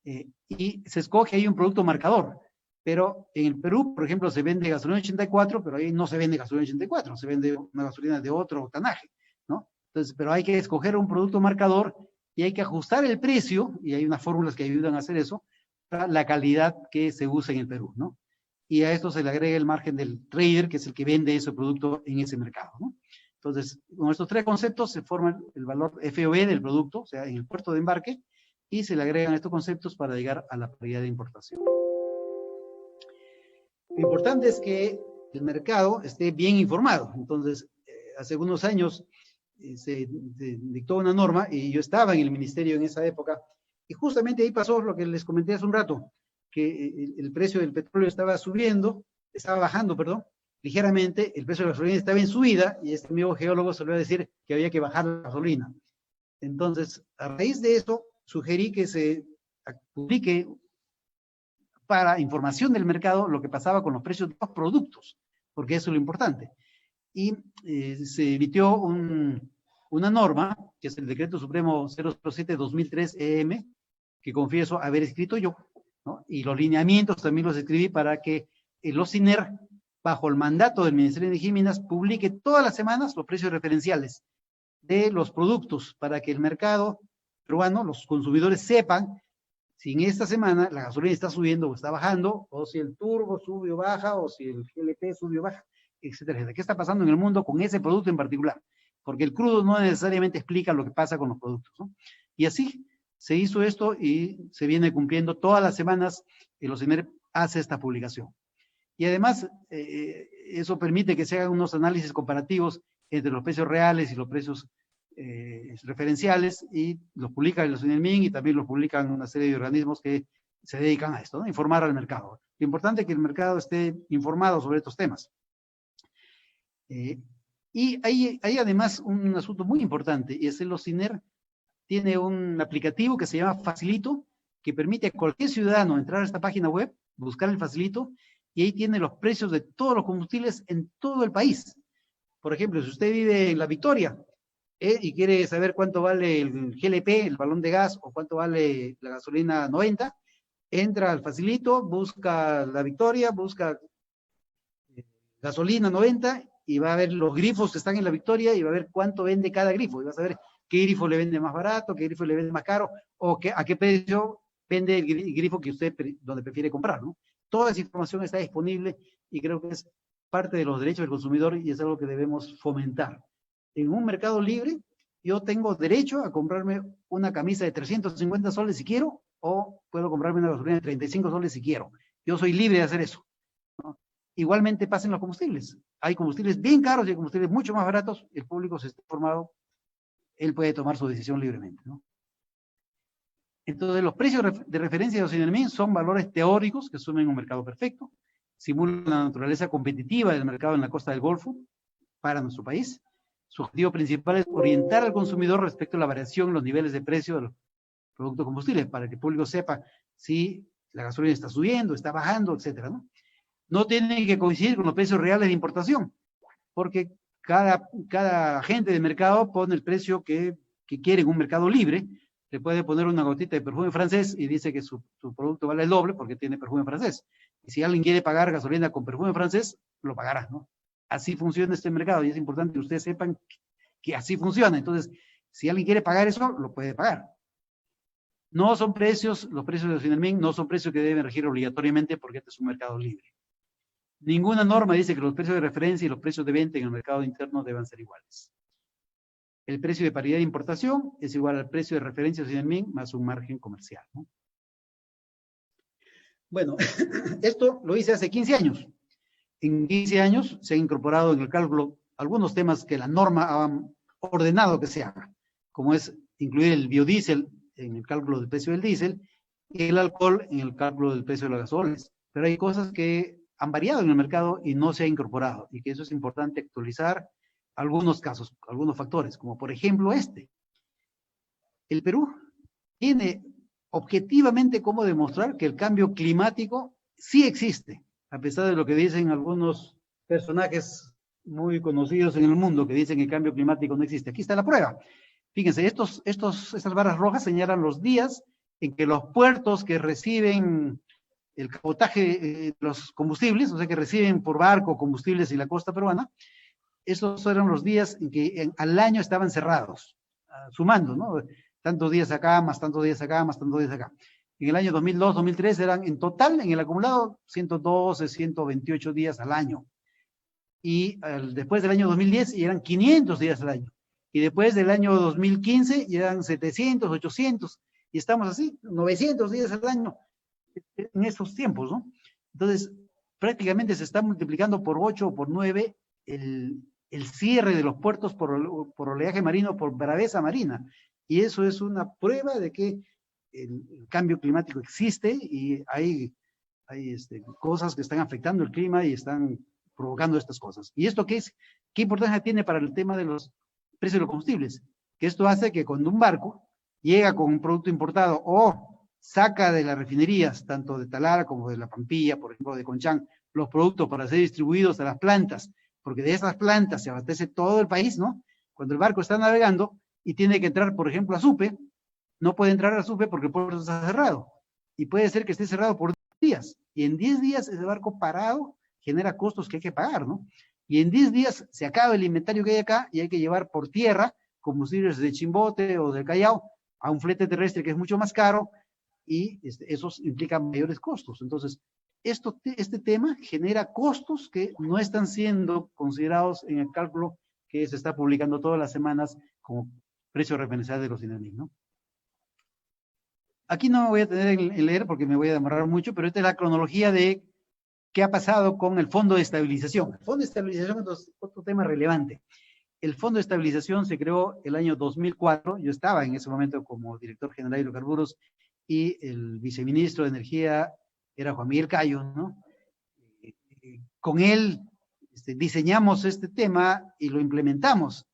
Speaker 1: Y se escoge ahí un producto marcador. Pero en el Perú, por ejemplo, se vende gasolina 84, pero ahí no se vende gasolina 84, se vende una gasolina de otro octanaje, ¿no? Entonces, pero hay que escoger un producto marcador y hay que ajustar el precio, y hay unas fórmulas que ayudan a hacer eso, para la calidad que se usa en el Perú, ¿no? Y a esto se le agrega el margen del trader, que es el que vende ese producto en ese mercado, ¿no? Entonces, con estos tres conceptos se forma el valor FOB del producto, o sea, en el puerto de embarque, y se le agregan estos conceptos para llegar a la paridad de importación. Lo importante es que el mercado esté bien informado. Entonces, hace unos años se dictó una norma y yo estaba en el ministerio en esa época y justamente ahí pasó lo que les comenté hace un rato, que el precio del petróleo estaba bajando, perdón, ligeramente, el precio de la gasolina estaba en subida y este amigo geólogo solía decir que había que bajar la gasolina. Entonces, a raíz de eso, sugerí que se publique para información del mercado lo que pasaba con los precios de los productos, porque eso es lo importante. Y se emitió una norma, que es el Decreto Supremo 007-2003 que confieso haber escrito yo, ¿no? Y los lineamientos también los escribí para que los SINER, bajo el mandato del Ministerio de Energía y Minas, publique todas las semanas los precios referenciales de los productos para que el mercado peruano, los consumidores sepan si en esta semana la gasolina está subiendo o está bajando, o si el turbo sube o baja, o si el GLP sube o baja, etcétera, etcétera. ¿Qué está pasando en el mundo con ese producto en particular? Porque el crudo no necesariamente explica lo que pasa con los productos, ¿no? Y así se hizo esto y se viene cumpliendo todas las semanas y los SINER hace esta publicación. Y además, eso permite que se hagan unos análisis comparativos entre los precios reales y los precios referenciales, y los publican los SINERMIN y también los publican una serie de organismos que se dedican a esto, ¿no? Informar al mercado. Lo importante es que el mercado esté informado sobre estos temas. Y hay además un asunto muy importante, y es que los SINER tiene un aplicativo que se llama Facilito, que permite a cualquier ciudadano entrar a esta página web, buscar el Facilito, y ahí tiene los precios de todos los combustibles en todo el país. Por ejemplo, si usted vive en La Victoria, y quiere saber cuánto vale el GLP, el balón de gas, o cuánto vale la gasolina 90, entra al Facilito, busca La Victoria, busca gasolina 90, y va a ver los grifos que están en La Victoria, y va a ver cuánto vende cada grifo, y va a saber qué grifo le vende más barato, qué grifo le vende más caro, o a qué precio vende el grifo que usted donde prefiere comprar, ¿no? Toda esa información está disponible, y creo que es parte de los derechos del consumidor, y es algo que debemos fomentar. En un mercado libre, yo tengo derecho a comprarme una camisa de 350 soles si quiero, o puedo comprarme una gasolina de 35 soles si quiero. Yo soy libre de hacer eso, ¿no? Igualmente pasa en los combustibles. Hay combustibles bien caros y hay combustibles mucho más baratos. El público se está informado, él puede tomar su decisión libremente, ¿no? Entonces, los precios de referencia de los SINERMIN son valores teóricos que asumen un mercado perfecto, simulan la naturaleza competitiva del mercado en la costa del Golfo para nuestro país. Su objetivo principal es orientar al consumidor respecto a la variación en los niveles de precio de los productos combustibles, para que el público sepa si la gasolina está subiendo, está bajando, etcétera, ¿no? No tienen que coincidir con los precios reales de importación, porque cada agente de mercado pone el precio que quiere en un mercado libre. Le puede poner una gotita de perfume francés y dice que su producto vale el doble porque tiene perfume francés. Y si alguien quiere pagar gasolina con perfume francés, lo pagará, ¿no? Así funciona este mercado, y es importante que ustedes sepan que así funciona. Entonces, si alguien quiere pagar eso, lo puede pagar. No son precios, los precios de SINERMIN no son precios que deben regir obligatoriamente, porque este es un mercado libre. Ninguna norma dice que los precios de referencia y los precios de venta en el mercado interno deban ser iguales. El precio de paridad de importación es igual al precio de referencia de SINERMIN más un margen comercial, ¿no? Bueno, esto lo hice hace 15 años. En 15 años se han incorporado en el cálculo algunos temas que la norma ha ordenado que se haga, como es incluir el biodiesel en el cálculo del precio del diésel y el alcohol en el cálculo del precio de los gasoles. Pero hay cosas que han variado en el mercado y no se ha incorporado, y que eso es importante actualizar algunos casos, algunos factores, como por ejemplo este. El Perú tiene objetivamente cómo demostrar que el cambio climático sí existe, a pesar de lo que dicen algunos personajes muy conocidos en el mundo que dicen que el cambio climático no existe. Aquí está la prueba. Fíjense, estas barras rojas señalan los días en que los puertos que reciben el cabotaje, los combustibles, o sea, que reciben por barco combustibles en la costa peruana, esos eran los días en que al año estaban cerrados, sumando, ¿no? Tantos días acá, más tantos días acá, más tantos días acá. En el año 2002, 2003 eran en total, en el acumulado, 112, 128 días al año. Y después del año 2010 eran 500 días al año. Y después del año 2015 eran 700, 800. Y estamos así, 900 días al año en estos tiempos, ¿no? Entonces, prácticamente se está multiplicando por 8 o por 9 el cierre de los puertos por oleaje marino, por braveza marina. Y eso es una prueba de que el cambio climático existe, y hay cosas que están afectando el clima y están provocando estas cosas. ¿Y esto qué importancia tiene para el tema de los precios de los combustibles? Que esto hace que cuando un barco llega con un producto importado o saca de las refinerías, tanto de Talara como de La Pampilla, por ejemplo, de Conchán, los productos para ser distribuidos a las plantas, porque de esas plantas se abastece todo el país, ¿no? Cuando el barco está navegando y tiene que entrar, por ejemplo, a Supe, no puede entrar a Supe porque el puerto está cerrado. Y puede ser que esté cerrado por 10 días. Y en 10 días ese barco parado genera costos que hay que pagar, ¿no? Y en 10 días se acaba el inventario que hay acá y hay que llevar por tierra combustibles de Chimbote o del Callao a un flete terrestre que es mucho más caro y esos implican mayores costos. Entonces, este tema genera costos que no están siendo considerados en el cálculo que se está publicando todas las semanas como precio referencial de los INAMIC, ¿no? Aquí no voy a tener en leer porque me voy a demorar mucho, pero esta es la cronología de qué ha pasado con el Fondo de Estabilización. El Fondo de Estabilización es otro tema relevante. El Fondo de Estabilización se creó el año 2004, yo estaba en ese momento como director general de hidrocarburos y el viceministro de Energía era Juan Miguel Cayo, ¿no? Con él diseñamos este tema y lo implementamos.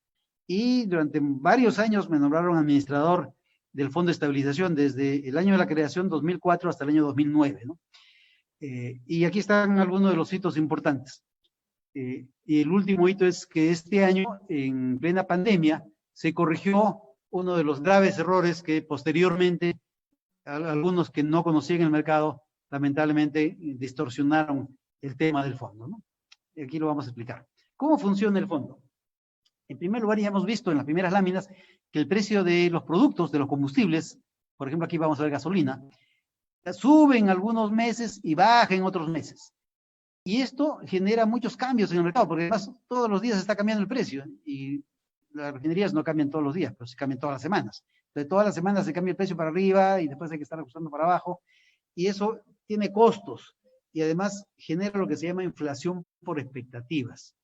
Speaker 1: Y durante varios años me nombraron administrador del Fondo de Estabilización desde el año de la creación 2004 hasta el año 2009, ¿no? Y aquí están algunos de los hitos importantes. Y el último hito es que este año, en plena pandemia, se corrigió uno de los graves errores que posteriormente algunos que no conocían el mercado, lamentablemente distorsionaron el tema del fondo, ¿no? Y aquí lo vamos a explicar. ¿Cómo funciona el fondo? En primer lugar, ya hemos visto en las primeras láminas que el precio de los productos, de los combustibles, por ejemplo, aquí vamos a ver gasolina, sube en algunos meses y baja en otros meses. Y esto genera muchos cambios en el mercado, porque además todos los días está cambiando el precio y las refinerías no cambian todos los días, pero sí cambian todas las semanas. Entonces, todas las semanas se cambia el precio para arriba y después hay que estar ajustando para abajo. Y eso tiene costos y además genera lo que se llama inflación por expectativas.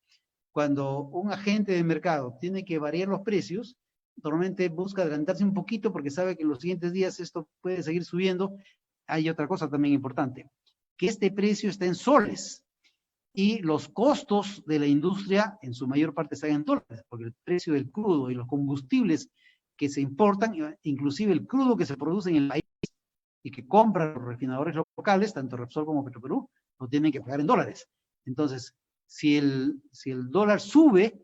Speaker 1: Cuando un agente de mercado tiene que variar los precios, normalmente busca adelantarse un poquito porque sabe que en los siguientes días esto puede seguir subiendo. Hay otra cosa también importante, que este precio está en soles y los costos de la industria en su mayor parte están en dólares, porque el precio del crudo y los combustibles que se importan, inclusive el crudo que se produce en el país y que compran los refinadores locales, tanto Repsol como Petroperú, lo tienen que pagar en dólares. Entonces, si el dólar sube,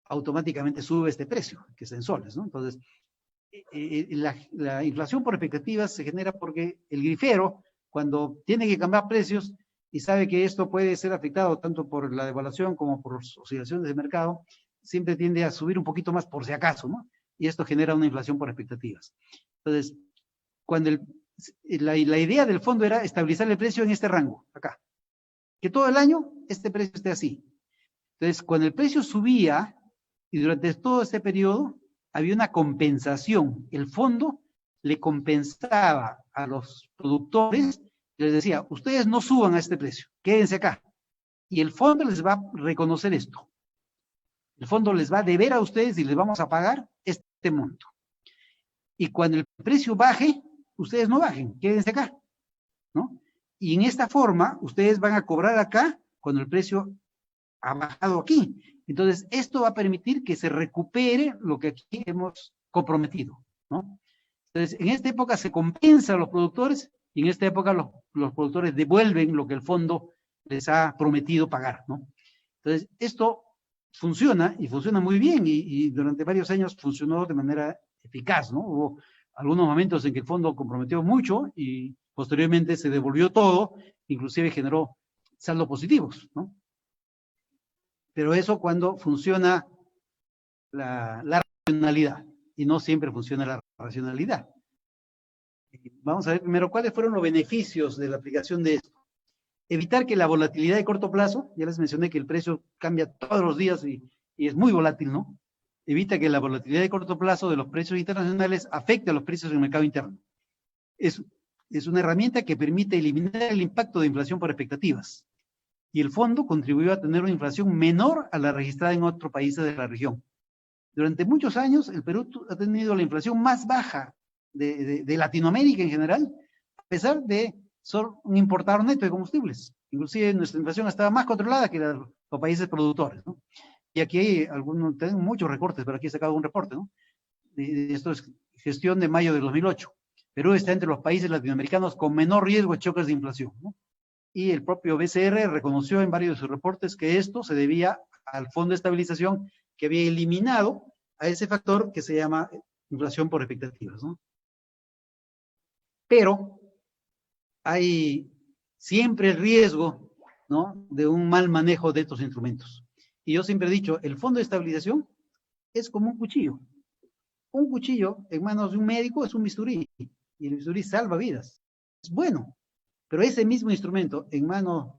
Speaker 1: automáticamente sube este precio, que está en soles, ¿no? Entonces, la inflación por expectativas se genera porque el grifero, cuando tiene que cambiar precios y sabe que esto puede ser afectado tanto por la devaluación como por oscilaciones de mercado, siempre tiende a subir un poquito más por si acaso, ¿no? Y esto genera una inflación por expectativas. Entonces, cuando la idea del fondo era estabilizar el precio en este rango, acá. Que todo el año este precio esté así. Entonces, cuando el precio subía, y durante todo este periodo, había una compensación. El fondo le compensaba a los productores, les decía, ustedes no suban a este precio, quédense acá. Y el fondo les va a reconocer esto. El fondo les va a deber a ustedes y les vamos a pagar este monto. Y cuando el precio baje, ustedes no bajen, quédense acá, ¿no? Y en esta forma, ustedes van a cobrar acá cuando el precio ha bajado aquí. Entonces, esto va a permitir que se recupere lo que aquí hemos comprometido, ¿no? Entonces, en esta época se compensa a los productores y en esta época los productores devuelven lo que el fondo les ha prometido pagar, ¿no? Entonces, esto funciona y funciona muy bien y durante varios años funcionó de manera eficaz, ¿no? Hubo algunos momentos en que el fondo comprometió mucho y posteriormente se devolvió todo, inclusive generó saldos positivos, ¿no? Pero eso cuando funciona la racionalidad y no siempre funciona la racionalidad. Vamos a ver primero cuáles fueron los beneficios de la aplicación de esto. Evitar que la volatilidad de corto plazo, ya les mencioné que el precio cambia todos los días y es muy volátil, ¿no? Evita que la volatilidad de corto plazo de los precios internacionales afecte a los precios del mercado interno. Es una herramienta que permite eliminar el impacto de inflación por expectativas. Y el fondo contribuyó a tener una inflación menor a la registrada en otros países de la región. Durante muchos años, el Perú ha tenido la inflación más baja de Latinoamérica en general, a pesar de ser un importador neto de combustibles. Inclusive nuestra inflación estaba más controlada que los países productores, ¿no? Y aquí hay tengo muchos recortes, pero aquí he sacado un reporte, ¿no? Esto es gestión de mayo de 2008. Perú está entre los países latinoamericanos con menor riesgo de choques de inflación, ¿no? Y el propio BCR reconoció en varios de sus reportes que esto se debía al Fondo de Estabilización que había eliminado a ese factor que se llama inflación por expectativas, ¿no? Pero hay siempre el riesgo, ¿no?, de un mal manejo de estos instrumentos. Y yo siempre he dicho, el Fondo de Estabilización es como un cuchillo. Un cuchillo en manos de un médico es un bisturí, y el bisturí salva vidas. Es bueno, pero ese mismo instrumento en manos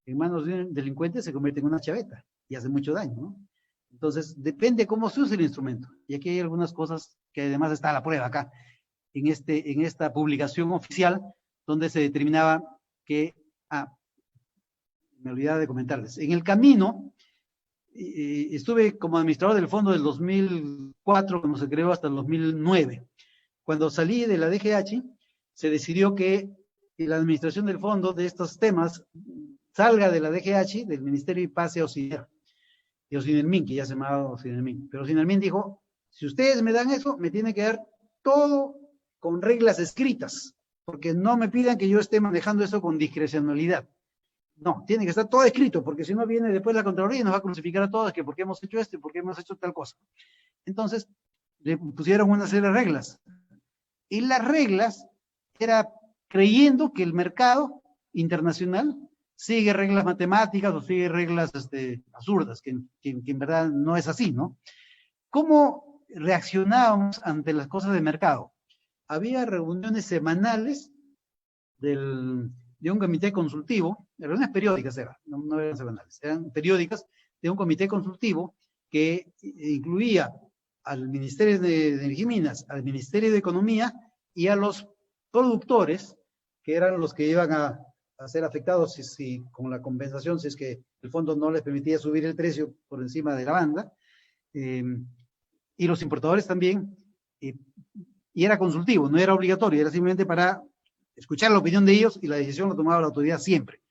Speaker 1: de un delincuente se convierte en una chaveta y hace mucho daño, ¿no? Entonces, depende cómo se use el instrumento. Y aquí hay algunas cosas que además está a la prueba acá, en esta publicación oficial, donde se determinaba que, me olvidaba de comentarles, en el camino, estuve como administrador del fondo del 2004, cuando se creó, hasta el 2009. Cuando salí de la DGH, se decidió que la administración del fondo de estos temas salga de la DGH, del Ministerio, y pase a OCIDER, y OCINELMIN, que ya se llamaba OCINELMIN. Pero OCINELMIN dijo, si ustedes me dan eso, me tienen que dar todo con reglas escritas, porque no me pidan que yo esté manejando eso con discrecionalidad. No, tiene que estar todo escrito, porque si no viene después la Contraloría y nos va a crucificar a todos, que por qué hemos hecho esto y por qué hemos hecho tal cosa. Entonces, le pusieron una serie de reglas. Y las reglas era creyendo que el mercado internacional sigue reglas matemáticas o sigue reglas absurdas, que en verdad no es así, ¿no? ¿Cómo reaccionábamos ante las cosas de mercado? Había reuniones semanales de un comité consultivo, reuniones periódicas no eran semanales, eran periódicas, de un comité consultivo que incluía al Ministerio de Energía y Minas, al Ministerio de Economía y a los productores, que eran los que iban a ser afectados si con la compensación, si es que el fondo no les permitía subir el precio por encima de la banda, y los importadores también, y era consultivo, no era obligatorio, era simplemente para escuchar la opinión de ellos, y la decisión la tomaba la autoridad siempre.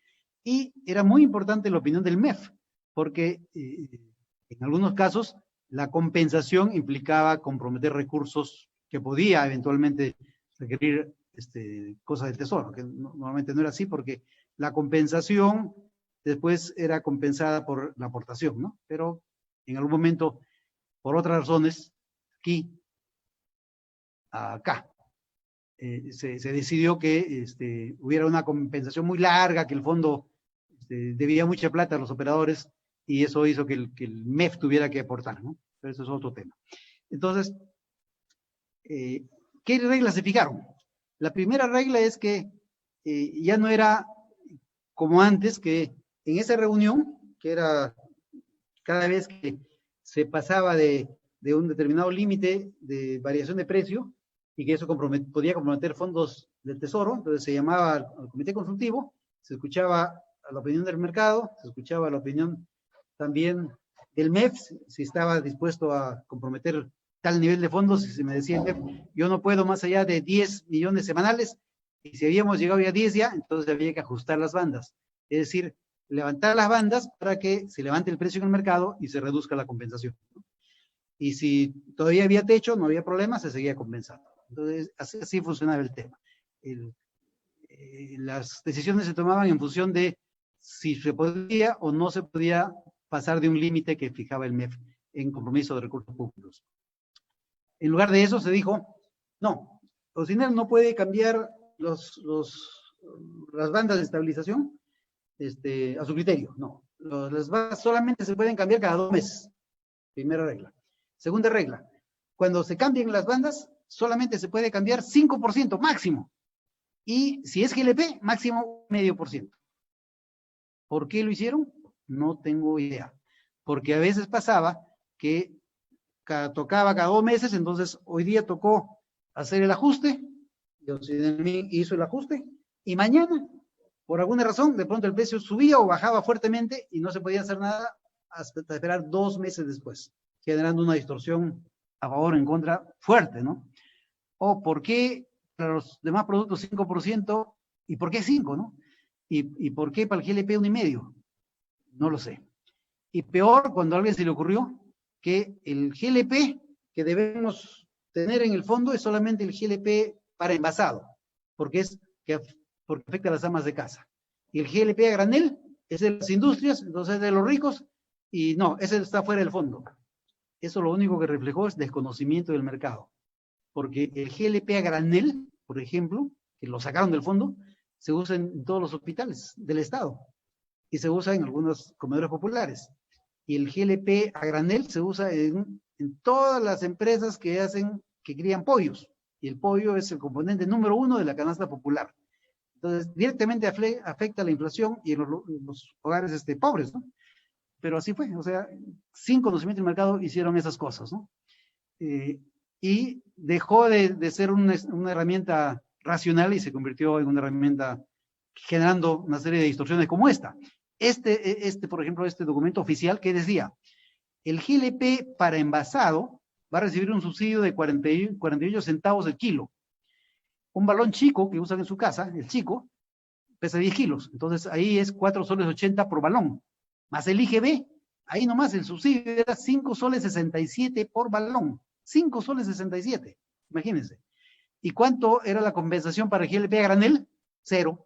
Speaker 1: Y era muy importante la opinión del MEF, porque en algunos casos la compensación implicaba comprometer recursos que podía eventualmente requerir cosas del Tesoro, que normalmente no era así, porque la compensación después era compensada por la aportación, ¿no? Pero en algún momento, por otras razones, acá, se decidió que hubiera una compensación muy larga, que el fondo debía mucha plata a los operadores, y eso hizo que el MEF tuviera que aportar, ¿no? Pero eso es otro tema. Entonces, ¿qué reglas se fijaron? La primera regla es que ya no era como antes, que en esa reunión, que era cada vez que se pasaba de un determinado límite de variación de precio, y que eso podía comprometer fondos del Tesoro, entonces se llamaba al comité consultivo, se escuchaba a la opinión del mercado, se escuchaba la opinión también del MEF, si estaba dispuesto a comprometer tal nivel de fondos, y se me decía el MEF, yo no puedo más allá de 10 millones semanales, y si habíamos llegado ya a 10 ya, entonces había que ajustar las bandas, es decir, levantar las bandas para que se levante el precio en el mercado y se reduzca la compensación. Y si todavía había techo, no había problema, se seguía compensando. Entonces, así funcionaba el tema. Las decisiones se tomaban en función de si se podía o no se podía pasar de un límite que fijaba el MEF en compromiso de recursos públicos. En lugar de eso se dijo, no, OCINEL no puede cambiar las bandas de estabilización a su criterio, no. Las bandas solamente se pueden cambiar cada 2 meses. Primera regla. Segunda regla, cuando se cambien las bandas, solamente se puede cambiar 5% máximo. Y si es GLP, máximo 0,5%. ¿Por qué lo hicieron? No tengo idea. Porque a veces pasaba que tocaba cada 2 meses, entonces hoy día tocó hacer el ajuste, hizo el ajuste, y mañana, por alguna razón, de pronto el precio subía o bajaba fuertemente y no se podía hacer nada hasta esperar 2 meses después, generando una distorsión a favor o en contra fuerte, ¿no? O por qué para los demás productos 5% y por qué 5%, ¿no? Y por qué para el GLP 1,5%, no lo sé. Y peor, cuando a alguien se le ocurrió que el GLP que debemos tener en el fondo es solamente el GLP para envasado, porque porque afecta a las amas de casa. Y el GLP a granel es de las industrias, entonces es de los ricos, y no, ese está fuera del fondo. Eso lo único que reflejó es desconocimiento del mercado, porque el GLP a granel, por ejemplo, que lo sacaron del fondo, se usa en todos los hospitales del Estado y se usa en algunos comedores populares. Y el GLP a granel se usa en todas las empresas que crían pollos. Y el pollo es el componente número 1 de la canasta popular. Entonces, directamente afecta a la inflación y en los hogares pobres, ¿no? Pero así fue, o sea, sin conocimiento del mercado hicieron esas cosas, ¿no? Y dejó de ser una herramienta racional y se convirtió en una herramienta generando una serie de distorsiones como esta. Por ejemplo, este documento oficial que decía, el GLP para envasado va a recibir un subsidio de 48 centavos el kilo. Un balón chico que usan en su casa, el chico, pesa 10 kilos. Entonces ahí es 4 soles 80 por balón. Más el IGB, ahí nomás el subsidio era 5 soles 67 por balón. 5 soles 67, imagínense. ¿Y cuánto era la compensación para el GLP a granel? 0.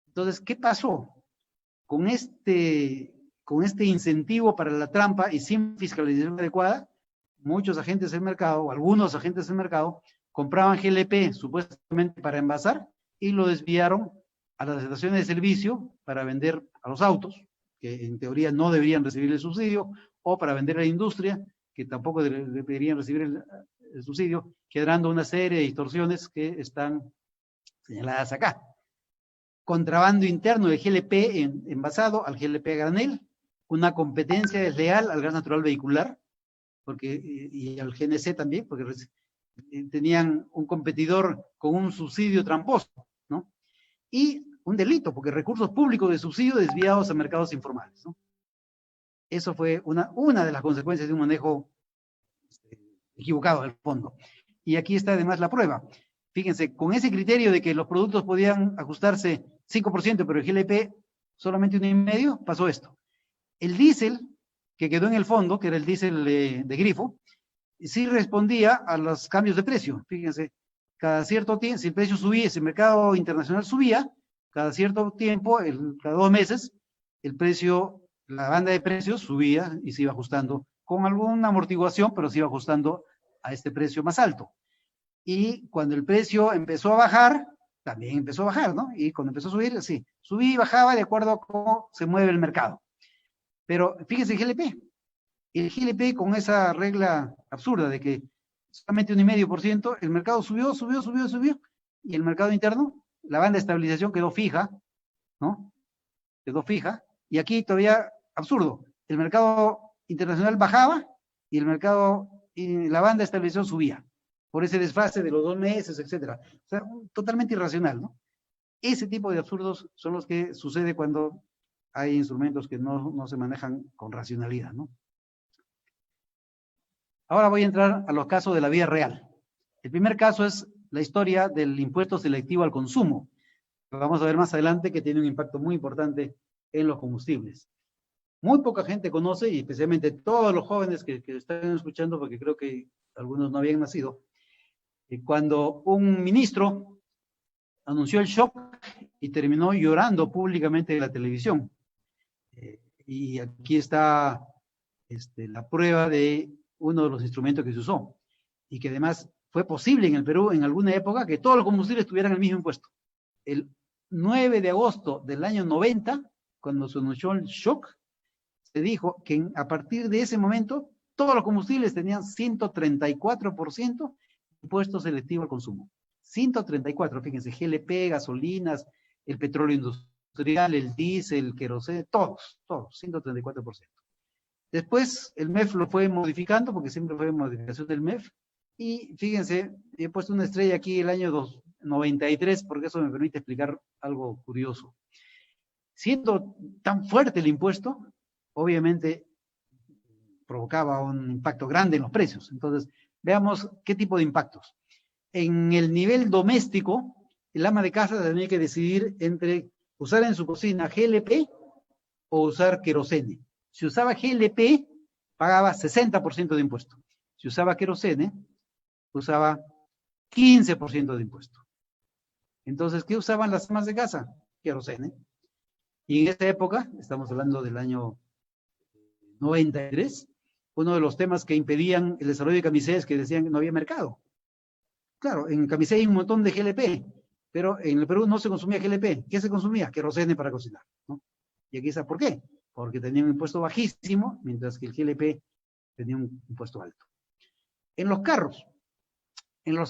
Speaker 1: Entonces, ¿qué pasó? Con este incentivo para la trampa y sin fiscalización adecuada, muchos agentes del mercado, o algunos agentes del mercado, compraban GLP supuestamente para envasar y lo desviaron a las estaciones de servicio para vender a los autos, que en teoría no deberían recibir el subsidio, o para vender a la industria, que tampoco deberían recibir el subsidio, quedando una serie de distorsiones que están señaladas acá. Contrabando interno de GLP envasado al GLP a granel, una competencia desleal al gas natural vehicular, y al GNC también, porque tenían un competidor con un subsidio tramposo, ¿no? Y un delito, porque recursos públicos de subsidio desviados a mercados informales, ¿no? Eso fue una de las consecuencias de un manejo equivocado del fondo. Y aquí está además la prueba. Fíjense, con ese criterio de que los productos podían ajustarse 5%, pero el GLP solamente 1,5%, pasó esto. El diésel, que quedó en el fondo, que era el diésel de grifo, sí respondía a los cambios de precio. Fíjense, cada cierto tiempo, si el precio subía, si el mercado internacional subía, cada cierto tiempo, cada 2 meses, el precio, la banda de precios subía y se iba ajustando con alguna amortiguación, pero se iba ajustando a este precio más alto. Y cuando el precio empezó a bajar, también empezó a bajar, ¿no? Y cuando empezó a subir, sí, subía y bajaba de acuerdo a cómo se mueve el mercado. Pero fíjense el GLP con esa regla absurda de que solamente 1,5%, el mercado subió, y el mercado interno, la banda de estabilización quedó fija, ¿no? Quedó fija, y aquí todavía absurdo, el mercado internacional bajaba y la banda de estabilización subía, por ese desfase de los 2 meses, etcétera. O sea, totalmente irracional, ¿no? Ese tipo de absurdos son los que sucede cuando hay instrumentos que no se manejan con racionalidad, ¿no? Ahora voy a entrar a los casos de la vida real. El primer caso es la historia del impuesto selectivo al consumo. Lo vamos a ver más adelante, que tiene un impacto muy importante en los combustibles. Muy poca gente conoce, y especialmente todos los jóvenes que están escuchando, porque creo que algunos no habían nacido, cuando un ministro anunció el shock y terminó llorando públicamente en la televisión. Y aquí está la prueba de uno de los instrumentos que se usó, y que además fue posible en el Perú en alguna época que todos los combustibles tuvieran el mismo impuesto. El 9 de agosto del año 90, cuando se anunció el shock, se dijo que a partir de ese momento todos los combustibles tenían 134% impuesto selectivo al consumo. 134, fíjense, GLP, gasolinas, el petróleo industrial, el diésel, el queroseno, todos, 134%. Después el MEF lo fue modificando, porque siempre fue modificación del MEF, y fíjense, he puesto una estrella aquí el año 93, porque eso me permite explicar algo curioso. Siendo tan fuerte el impuesto, obviamente provocaba un impacto grande en los precios. Entonces, veamos qué tipo de impactos. En el nivel doméstico, el ama de casa tenía que decidir entre usar en su cocina GLP o usar querosene. Si usaba GLP, pagaba 60% de impuesto. Si usaba querosene, usaba 15% de impuesto. Entonces, ¿qué usaban las amas de casa? Querosene. Y en esta época, estamos hablando del año 93, uno de los temas que impedían el desarrollo de Camisea es que decían que no había mercado. Claro, en Camisea hay un montón de GLP, pero en el Perú no se consumía GLP. ¿Qué se consumía? Querosene para cocinar, ¿no? Y aquí está, ¿por qué? Porque tenía un impuesto bajísimo, mientras que el GLP tenía un impuesto alto. En los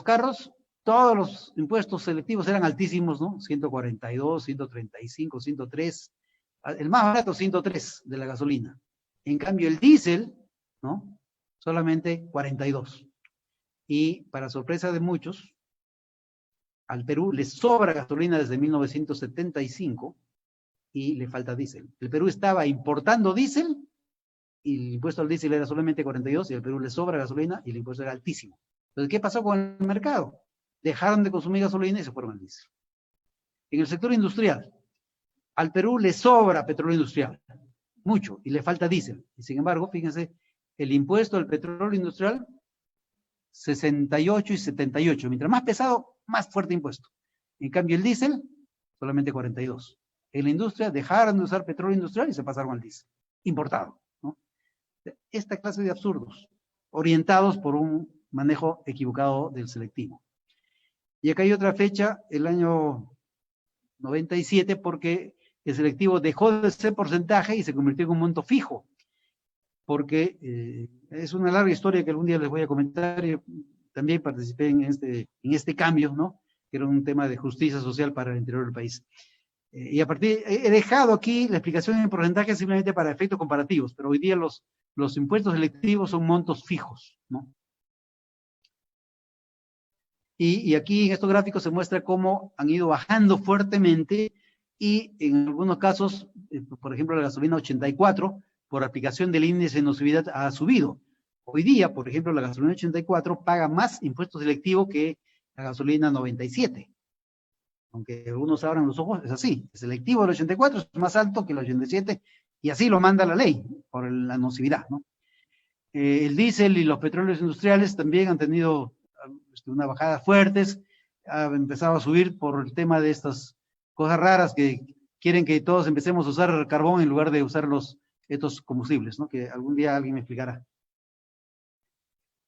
Speaker 1: carros, todos los impuestos selectivos eran altísimos, ¿no? 142, 135, 103, el más barato 103 de la gasolina. En cambio, el diésel, ¿no? Solamente 42. Y para sorpresa de muchos, al Perú le sobra gasolina desde 1975 y le falta diésel. El Perú estaba importando diésel y el impuesto al diésel era solamente 42 y al Perú le sobra gasolina y el impuesto era altísimo. Entonces, ¿qué pasó con el mercado? Dejaron de consumir gasolina y se fueron al diésel. En el sector industrial, al Perú le sobra petróleo industrial, mucho, y le falta diésel. Y sin embargo, fíjense, el impuesto al petróleo industrial, 68 y 78. Mientras más pesado, más fuerte impuesto. En cambio, el diésel, solamente 42. En la industria dejaron de usar petróleo industrial y se pasaron al diésel, importado, ¿no? Esta clase de absurdos, orientados por un manejo equivocado del selectivo. Y acá hay otra fecha, el año 97, porque el selectivo dejó de ser porcentaje y se convirtió en un monto fijo. Porque es una larga historia que algún día les voy a comentar. Yo también participé en este cambio, ¿no? Que era un tema de justicia social para el interior del país. Y a partir, he dejado aquí la explicación en porcentaje simplemente para efectos comparativos, pero hoy día los impuestos selectivos son montos fijos, ¿no? Y aquí en estos gráficos se muestra cómo han ido bajando fuertemente y en algunos casos, por ejemplo, la gasolina 84, por aplicación del índice de nocividad ha subido. Hoy día, por ejemplo, la gasolina 84 paga más impuesto selectivo que la gasolina 97. Aunque algunos abran los ojos, es así. El selectivo del 84 es más alto que el 87 y así lo manda la ley por la nocividad, ¿no? El diésel y los petróleos industriales también han tenido una bajada fuertes, ha empezado a subir por el tema de estas cosas raras que quieren que todos empecemos a usar carbón en lugar de usar estos combustibles, ¿no? Que algún día alguien me explicará.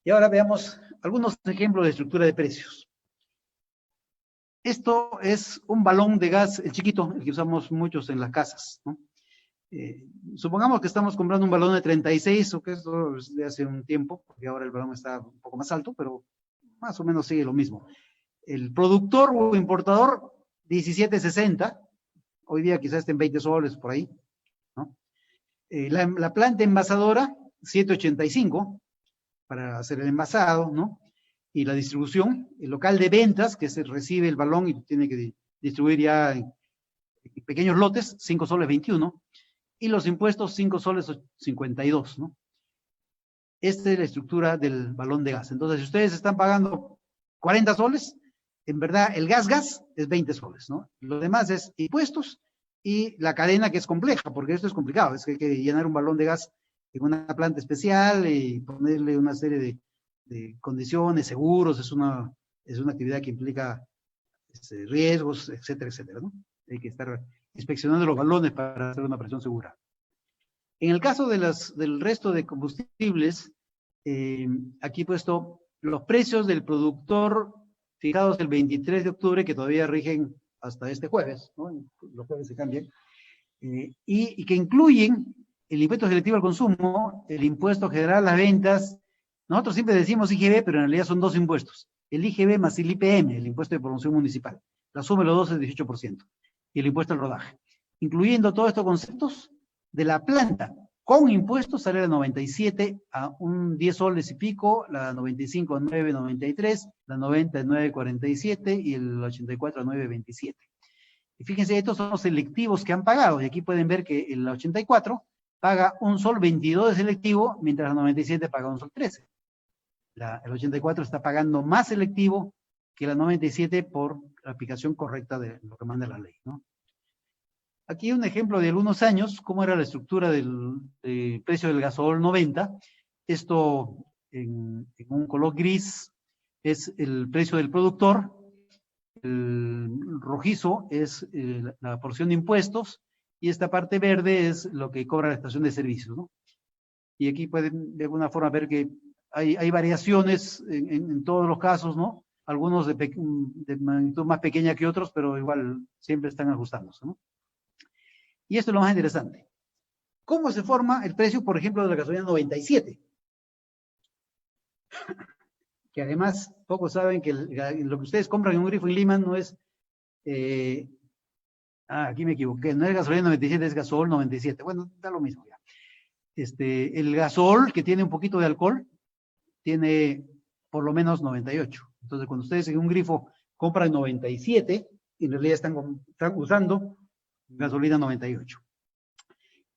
Speaker 1: Y ahora veamos algunos ejemplos de estructura de precios. Esto es un balón de gas, el chiquito, el que usamos muchos en las casas, ¿no? Supongamos que estamos comprando un balón de 36, o que esto es de hace un tiempo, porque ahora el balón está un poco más alto, pero más o menos sigue lo mismo. El productor o importador, 17.60, hoy día quizás estén 20 soles por ahí, ¿no? La planta envasadora, 7.85, para hacer el envasado, ¿no? Y la distribución, el local de ventas, que se recibe el balón y tiene que distribuir ya en pequeños lotes, 5 soles 21, y los impuestos 5 soles 52, ¿no? Esta es la estructura del balón de gas. Entonces, si ustedes están pagando 40 soles, en verdad el gas es 20 soles, ¿no? Lo demás es impuestos y la cadena, que es compleja, porque esto es complicado, es que hay que llenar un balón de gas en una planta especial y ponerle una serie de condiciones, seguros, es una actividad que implica riesgos, etcétera, etcétera, ¿no? Hay que estar inspeccionando los balones para hacer una operación segura. En el caso del resto de combustibles, aquí he puesto los precios del productor fijados el 23 de octubre, que todavía rigen hasta este jueves, ¿no? Los jueves se cambian, y que incluyen el impuesto selectivo al consumo, el impuesto general a las ventas. Nosotros siempre decimos IGB, pero en realidad son dos impuestos. El IGB más el IPM, el impuesto de promoción municipal. La suma de los dos es 18%. Y el impuesto al rodaje. Incluyendo todos estos conceptos, de la planta con impuestos sale la 97 a un 10 soles y pico, la 95 a 9.93, la 90 a 9.47 y el 84 a 9.27. Y fíjense, estos son los selectivos que han pagado. Y aquí pueden ver que el 84 paga un sol 22 de selectivo, mientras la 97 paga un sol 13. El 84 está pagando más selectivo que la 97 por la aplicación correcta de lo que manda la ley, ¿no? Aquí un ejemplo de algunos años, cómo era la estructura del precio del gasol 90. Esto en un color gris es el precio del productor, el rojizo es la porción de impuestos, y esta parte verde es lo que cobra la estación de servicios, ¿no? Y aquí pueden de alguna forma ver que hay variaciones en todos los casos, ¿no? Algunos de magnitud más pequeña que otros, pero igual siempre están ajustándose, ¿no? Y esto es lo más interesante. ¿Cómo se forma el precio, por ejemplo, de la gasolina 97? Que además, pocos saben que lo que ustedes compran en un grifo en Lima no es... aquí me equivoqué, no es gasolina 97, es gasol 97. Bueno, da lo mismo ya. El gasol, que tiene un poquito de alcohol, tiene por lo menos 98. Entonces, cuando ustedes en un grifo compran 97, en realidad están usando gasolina 98.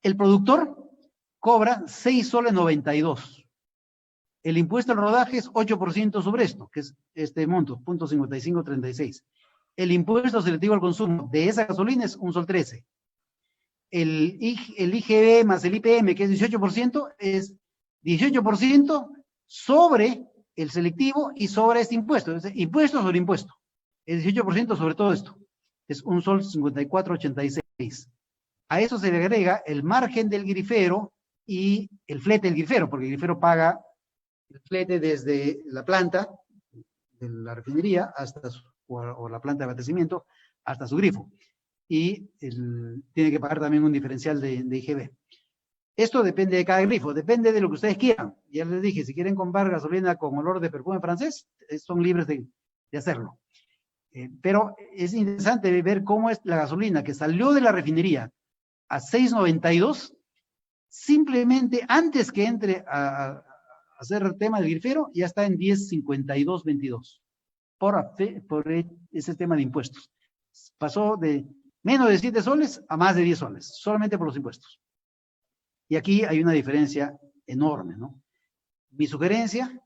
Speaker 1: El productor cobra 6 soles 92. El impuesto al rodaje es 8% sobre esto, que es este monto, 0.5536. El impuesto selectivo al consumo de esa gasolina es 1 sol 13. El IGB más el IPM, que es 18%, es 18% sobre el selectivo y sobre este impuesto. Es impuesto sobre impuesto. Es 18% sobre todo esto. Es 1 sol 54.86. A eso se le agrega el margen del grifero y el flete del grifero, porque el grifero paga el flete desde la planta de la refinería hasta o la planta de abastecimiento hasta su grifo. Y tiene que pagar también un diferencial de IGB. Esto depende de cada grifo, depende de lo que ustedes quieran. Ya les dije, si quieren comprar gasolina con olor de perfume francés, son libres de hacerlo. Pero es interesante ver cómo es la gasolina que salió de la refinería a 6.92, simplemente antes que entre a hacer el tema del grifero, ya está en 10.5222 por ese tema de impuestos. Pasó de menos de 7 soles a más de 10 soles, solamente por los impuestos. Y aquí hay una diferencia enorme, ¿no? Mi sugerencia,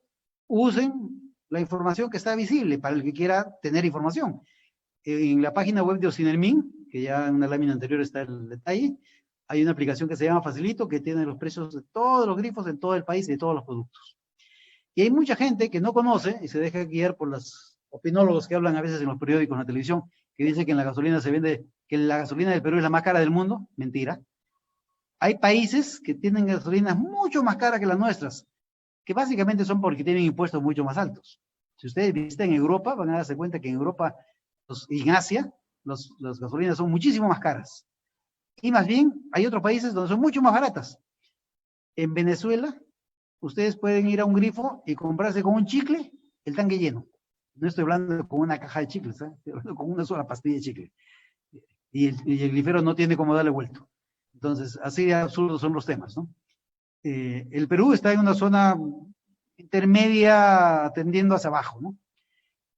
Speaker 1: usen la información que está visible para el que quiera tener información. En la página web de Ocinermin, que ya en una lámina anterior está el detalle, hay una aplicación que se llama Facilito, que tiene los precios de todos los grifos en todo el país y de todos los productos. Y hay mucha gente que no conoce y se deja guiar por los opinólogos que hablan a veces en los periódicos, en la televisión, que dicen que en la gasolina se vende, que la gasolina del Perú es la más cara del mundo. Mentira. Hay países que tienen gasolinas mucho más caras que las nuestras, que básicamente son porque tienen impuestos mucho más altos. Si ustedes visitan Europa, van a darse cuenta que en Europa y en Asia, las gasolinas son muchísimo más caras. Y más bien, hay otros países donde son mucho más baratas. En Venezuela, ustedes pueden ir a un grifo y comprarse con un chicle el tanque lleno. No estoy hablando con una caja de chicles, estoy hablando con una sola pastilla de chicle. Y el grifero no tiene cómo darle vuelto. Entonces, así de absurdos son los temas, ¿no? El Perú está en una zona intermedia tendiendo hacia abajo, ¿no?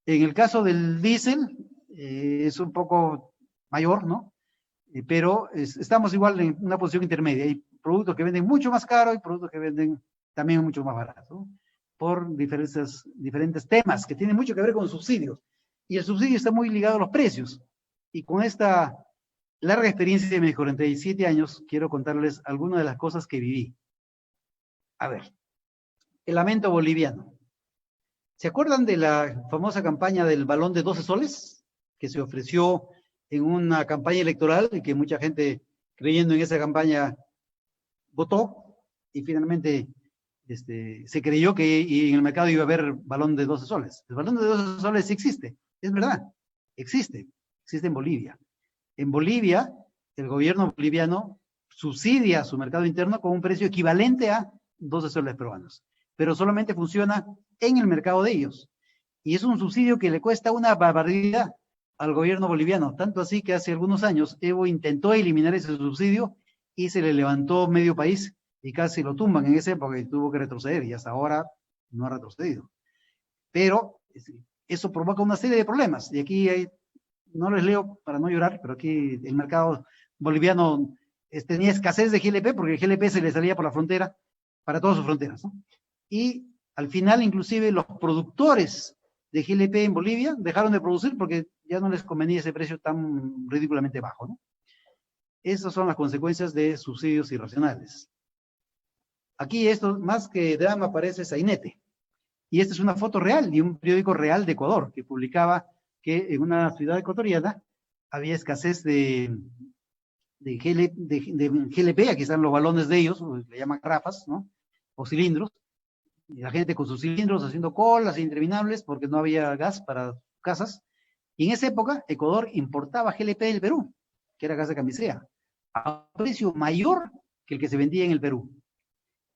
Speaker 1: En el caso del diésel, es un poco mayor, ¿no? Pero estamos igual en una posición intermedia. Hay productos que venden mucho más caro y productos que venden también mucho más barato, ¿no? Por diferentes temas que tienen mucho que ver con subsidios. Y el subsidio está muy ligado a los precios. Y con esta larga experiencia de mis 47 años, quiero contarles algunas de las cosas que viví. A ver, el lamento boliviano. ¿Se acuerdan de la famosa campaña del balón de 12 soles? Que se ofreció en una campaña electoral y que mucha gente, creyendo en esa campaña, votó y finalmente se creyó que en el mercado iba a haber balón de 12 soles. El balón de 12 soles sí existe, es verdad, existe en Bolivia. En Bolivia, el gobierno boliviano subsidia su mercado interno con un precio equivalente a 12 soles peruanos, pero solamente funciona en el mercado de ellos. Y es un subsidio que le cuesta una barbaridad al gobierno boliviano, tanto así que hace algunos años Evo intentó eliminar ese subsidio y se le levantó medio país y casi lo tumban en esa época y tuvo que retroceder y hasta ahora no ha retrocedido. Pero eso provoca una serie de problemas y aquí no les leo para no llorar, pero aquí el mercado boliviano tenía escasez de GLP porque el GLP se le salía por la frontera, para todas sus fronteras, ¿no? Y al final inclusive los productores de GLP en Bolivia dejaron de producir porque ya no les convenía ese precio tan ridículamente bajo, ¿no? Esas son las consecuencias de subsidios irracionales. Aquí esto, más que drama, parece sainete. Y esta es una foto real de un periódico real de Ecuador, que publicaba que en una ciudad ecuatoriana había escasez de GLP, aquí están los balones de ellos, le llaman garrafas, ¿no? O cilindros, y la gente con sus cilindros haciendo colas interminables porque no había gas para casas. Y en esa época, Ecuador importaba GLP del Perú, que era gas de camisea, a un precio mayor que el que se vendía en el Perú.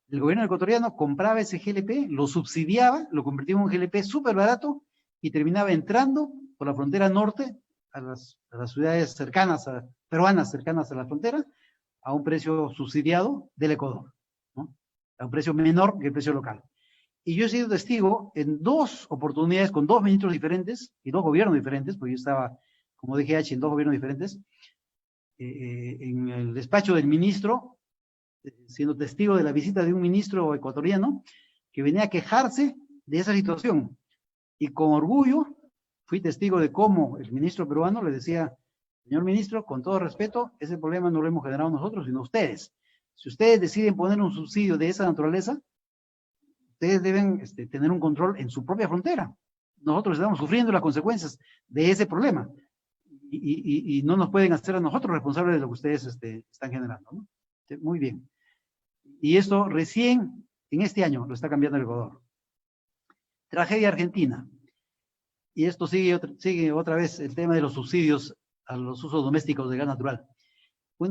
Speaker 1: El gobierno ecuatoriano compraba ese GLP, lo subsidiaba, lo convertía en un GLP súper barato y terminaba entrando por la frontera norte a las ciudades cercanas, peruanas cercanas a la frontera, a un precio subsidiado del Ecuador, ¿no? A un precio menor que el precio local. Y yo he sido testigo en dos oportunidades con dos ministros diferentes y dos gobiernos diferentes, porque yo estaba como DGH en dos gobiernos diferentes, en el despacho del ministro, siendo testigo de la visita de un ministro ecuatoriano que venía a quejarse de esa situación. Y con orgullo fui testigo de cómo el ministro peruano le decía, señor ministro, con todo respeto, ese problema no lo hemos generado nosotros, sino ustedes. Si ustedes deciden poner un subsidio de esa naturaleza, ustedes deben tener un control en su propia frontera. Nosotros estamos sufriendo las consecuencias de ese problema. Y no nos pueden hacer a nosotros responsables de lo que ustedes están generando, ¿no? Muy bien. Y esto recién, en este año, lo está cambiando el Ecuador. Tragedia argentina. Y esto sigue otra vez el tema de los subsidios a los usos domésticos de gas natural.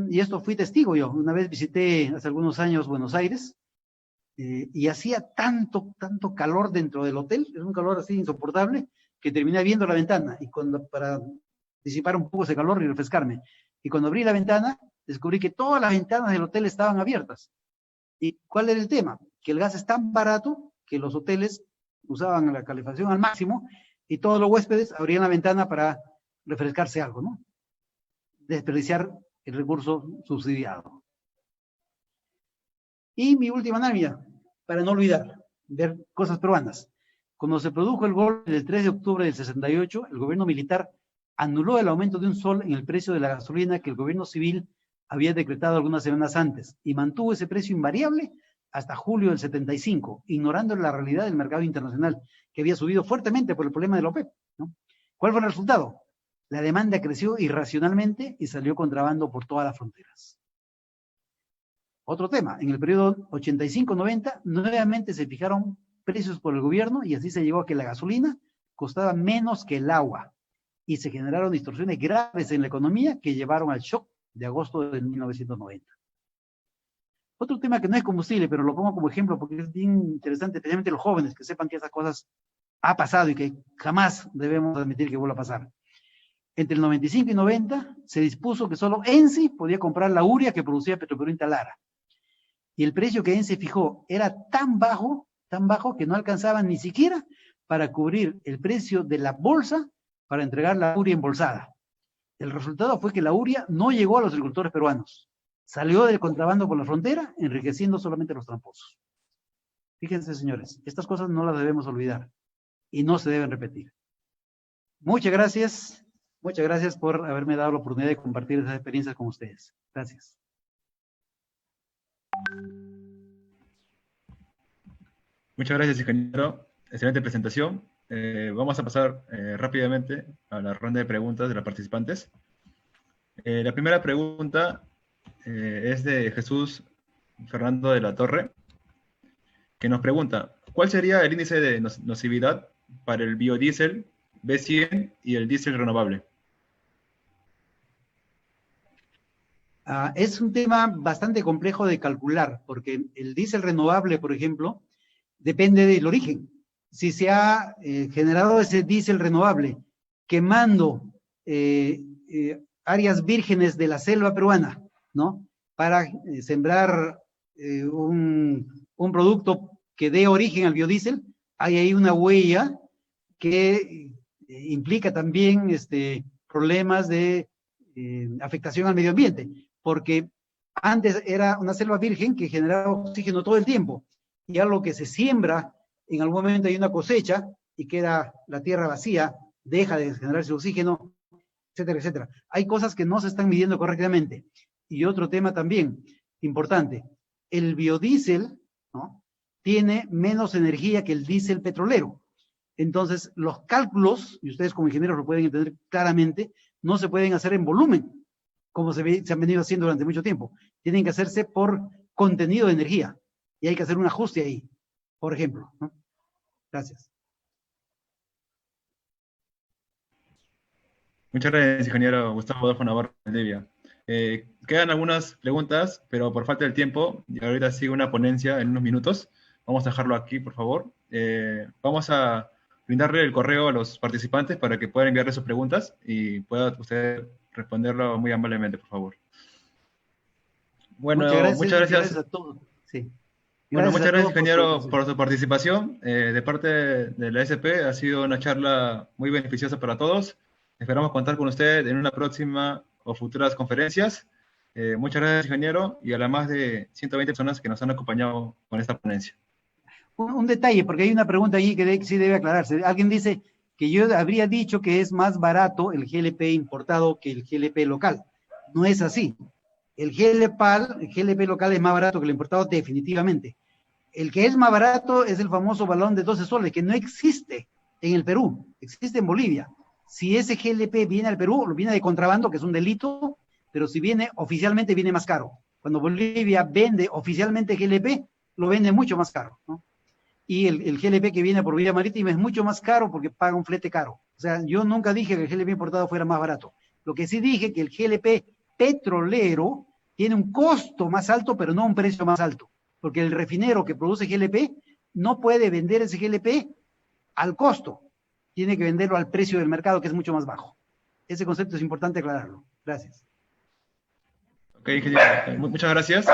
Speaker 1: Y esto fui testigo yo. Una vez visité hace algunos años Buenos Aires y hacía tanto calor dentro del hotel, era un calor así insoportable, que terminé viendo la ventana y para disipar un poco ese calor y refrescarme. Y cuando abrí la ventana, descubrí que todas las ventanas del hotel estaban abiertas. ¿Y cuál era el tema? Que el gas es tan barato que los hoteles usaban la calefacción al máximo y todos los huéspedes abrían la ventana para refrescarse algo, ¿no? Desperdiciar el recurso subsidiado. Y mi última anécdota, para no olvidar, ver cosas peruanas. Cuando se produjo el golpe del 3 de octubre del 68, el gobierno militar anuló el aumento de un sol en el precio de la gasolina que el gobierno civil había decretado algunas semanas antes y mantuvo ese precio invariable hasta julio del 75, ignorando la realidad del mercado internacional, que había subido fuertemente por el problema de la OPEP, ¿no? ¿Cuál fue el resultado? La demanda creció irracionalmente y salió contrabando por todas las fronteras. Otro tema, en el periodo 85-90, nuevamente se fijaron precios por el gobierno y así se llegó a que la gasolina costaba menos que el agua y se generaron distorsiones graves en la economía que llevaron al shock de agosto de 1990. Otro tema que no es combustible, pero lo pongo como ejemplo porque es bien interesante, especialmente los jóvenes, que sepan que esas cosas ha pasado y que jamás debemos admitir que vuelva a pasar. Entre el 95 y 90 se dispuso que solo ENSI podía comprar la urea que producía Petroperú en Talara. Y el precio que ENSI fijó era tan bajo que no alcanzaba ni siquiera para cubrir el precio de la bolsa para entregar la urea embolsada. El resultado fue que la urea no llegó a los agricultores peruanos. Salió del contrabando por la frontera, enriqueciendo solamente a los tramposos. Fíjense, señores, estas cosas no las debemos olvidar y no se deben repetir. Muchas gracias por haberme dado la oportunidad de compartir esas experiencias con ustedes. Gracias.
Speaker 2: Muchas gracias, ingeniero. Excelente presentación. Vamos a pasar rápidamente a la ronda de preguntas de los participantes. La primera pregunta es de Jesús Fernando de la Torre, que nos pregunta, ¿cuál sería el índice de nocividad para el biodiesel B100 y el diésel renovable?
Speaker 1: Es un tema bastante complejo de calcular, porque el diésel renovable, por ejemplo, depende del origen. Si se ha generado ese diésel renovable quemando áreas vírgenes de la selva peruana, ¿no? Para sembrar un producto que dé origen al biodiesel, hay ahí una huella que implica también problemas de afectación al medio ambiente, porque antes era una selva virgen que generaba oxígeno todo el tiempo, y algo que se siembra, en algún momento hay una cosecha y queda la tierra vacía, deja de generarse oxígeno, etcétera, etcétera. Hay cosas que no se están midiendo correctamente. Y otro tema también importante, el biodiesel, ¿no?, tiene menos energía que el diésel petrolero. Entonces, los cálculos, y ustedes como ingenieros lo pueden entender claramente, no se pueden hacer en volumen, como se han venido haciendo durante mucho tiempo. Tienen que hacerse por contenido de energía. Y hay que hacer un ajuste ahí, por ejemplo, ¿no? Gracias.
Speaker 2: Muchas gracias, ingeniero Gustavo Adolfo Navarro de Libia. Quedan algunas preguntas, pero por falta del tiempo, y ahorita sigue una ponencia en unos minutos. Vamos a dejarlo aquí, por favor. Vamos a brindarle el correo a los participantes para que puedan enviarle sus preguntas y pueda usted responderlo muy amablemente, por favor. Bueno, muchas gracias
Speaker 1: a todos. Sí.
Speaker 2: Bueno, muchas gracias, ingeniero, por su participación. De parte de la SP ha sido una charla muy beneficiosa para todos. Esperamos contar con usted en una próxima o futuras conferencias. Muchas gracias, ingeniero, y a las más de 120 personas que nos han acompañado con esta ponencia.
Speaker 1: Un detalle, porque hay una pregunta allí que sí debe aclararse. Alguien dice que yo habría dicho que es más barato el GLP importado que el GLP local. No es así. El GLP local es más barato que el importado definitivamente. El que es más barato es el famoso balón de 12 soles, que no existe en el Perú, existe en Bolivia. Si ese GLP viene al Perú, viene de contrabando, que es un delito, pero si viene oficialmente, viene más caro. Cuando Bolivia vende oficialmente GLP, lo vende mucho más caro, ¿no? Y el GLP que viene por vía marítima es mucho más caro porque paga un flete caro. O sea, yo nunca dije que el GLP importado fuera más barato. Lo que sí dije que el GLP petrolero tiene un costo más alto, pero no un precio más alto. Porque el refinero que produce GLP no puede vender ese GLP al costo. Tiene que venderlo al precio del mercado, que es mucho más bajo. Ese concepto es importante aclararlo. Gracias.
Speaker 2: Ok, ingeniero. Muchas gracias.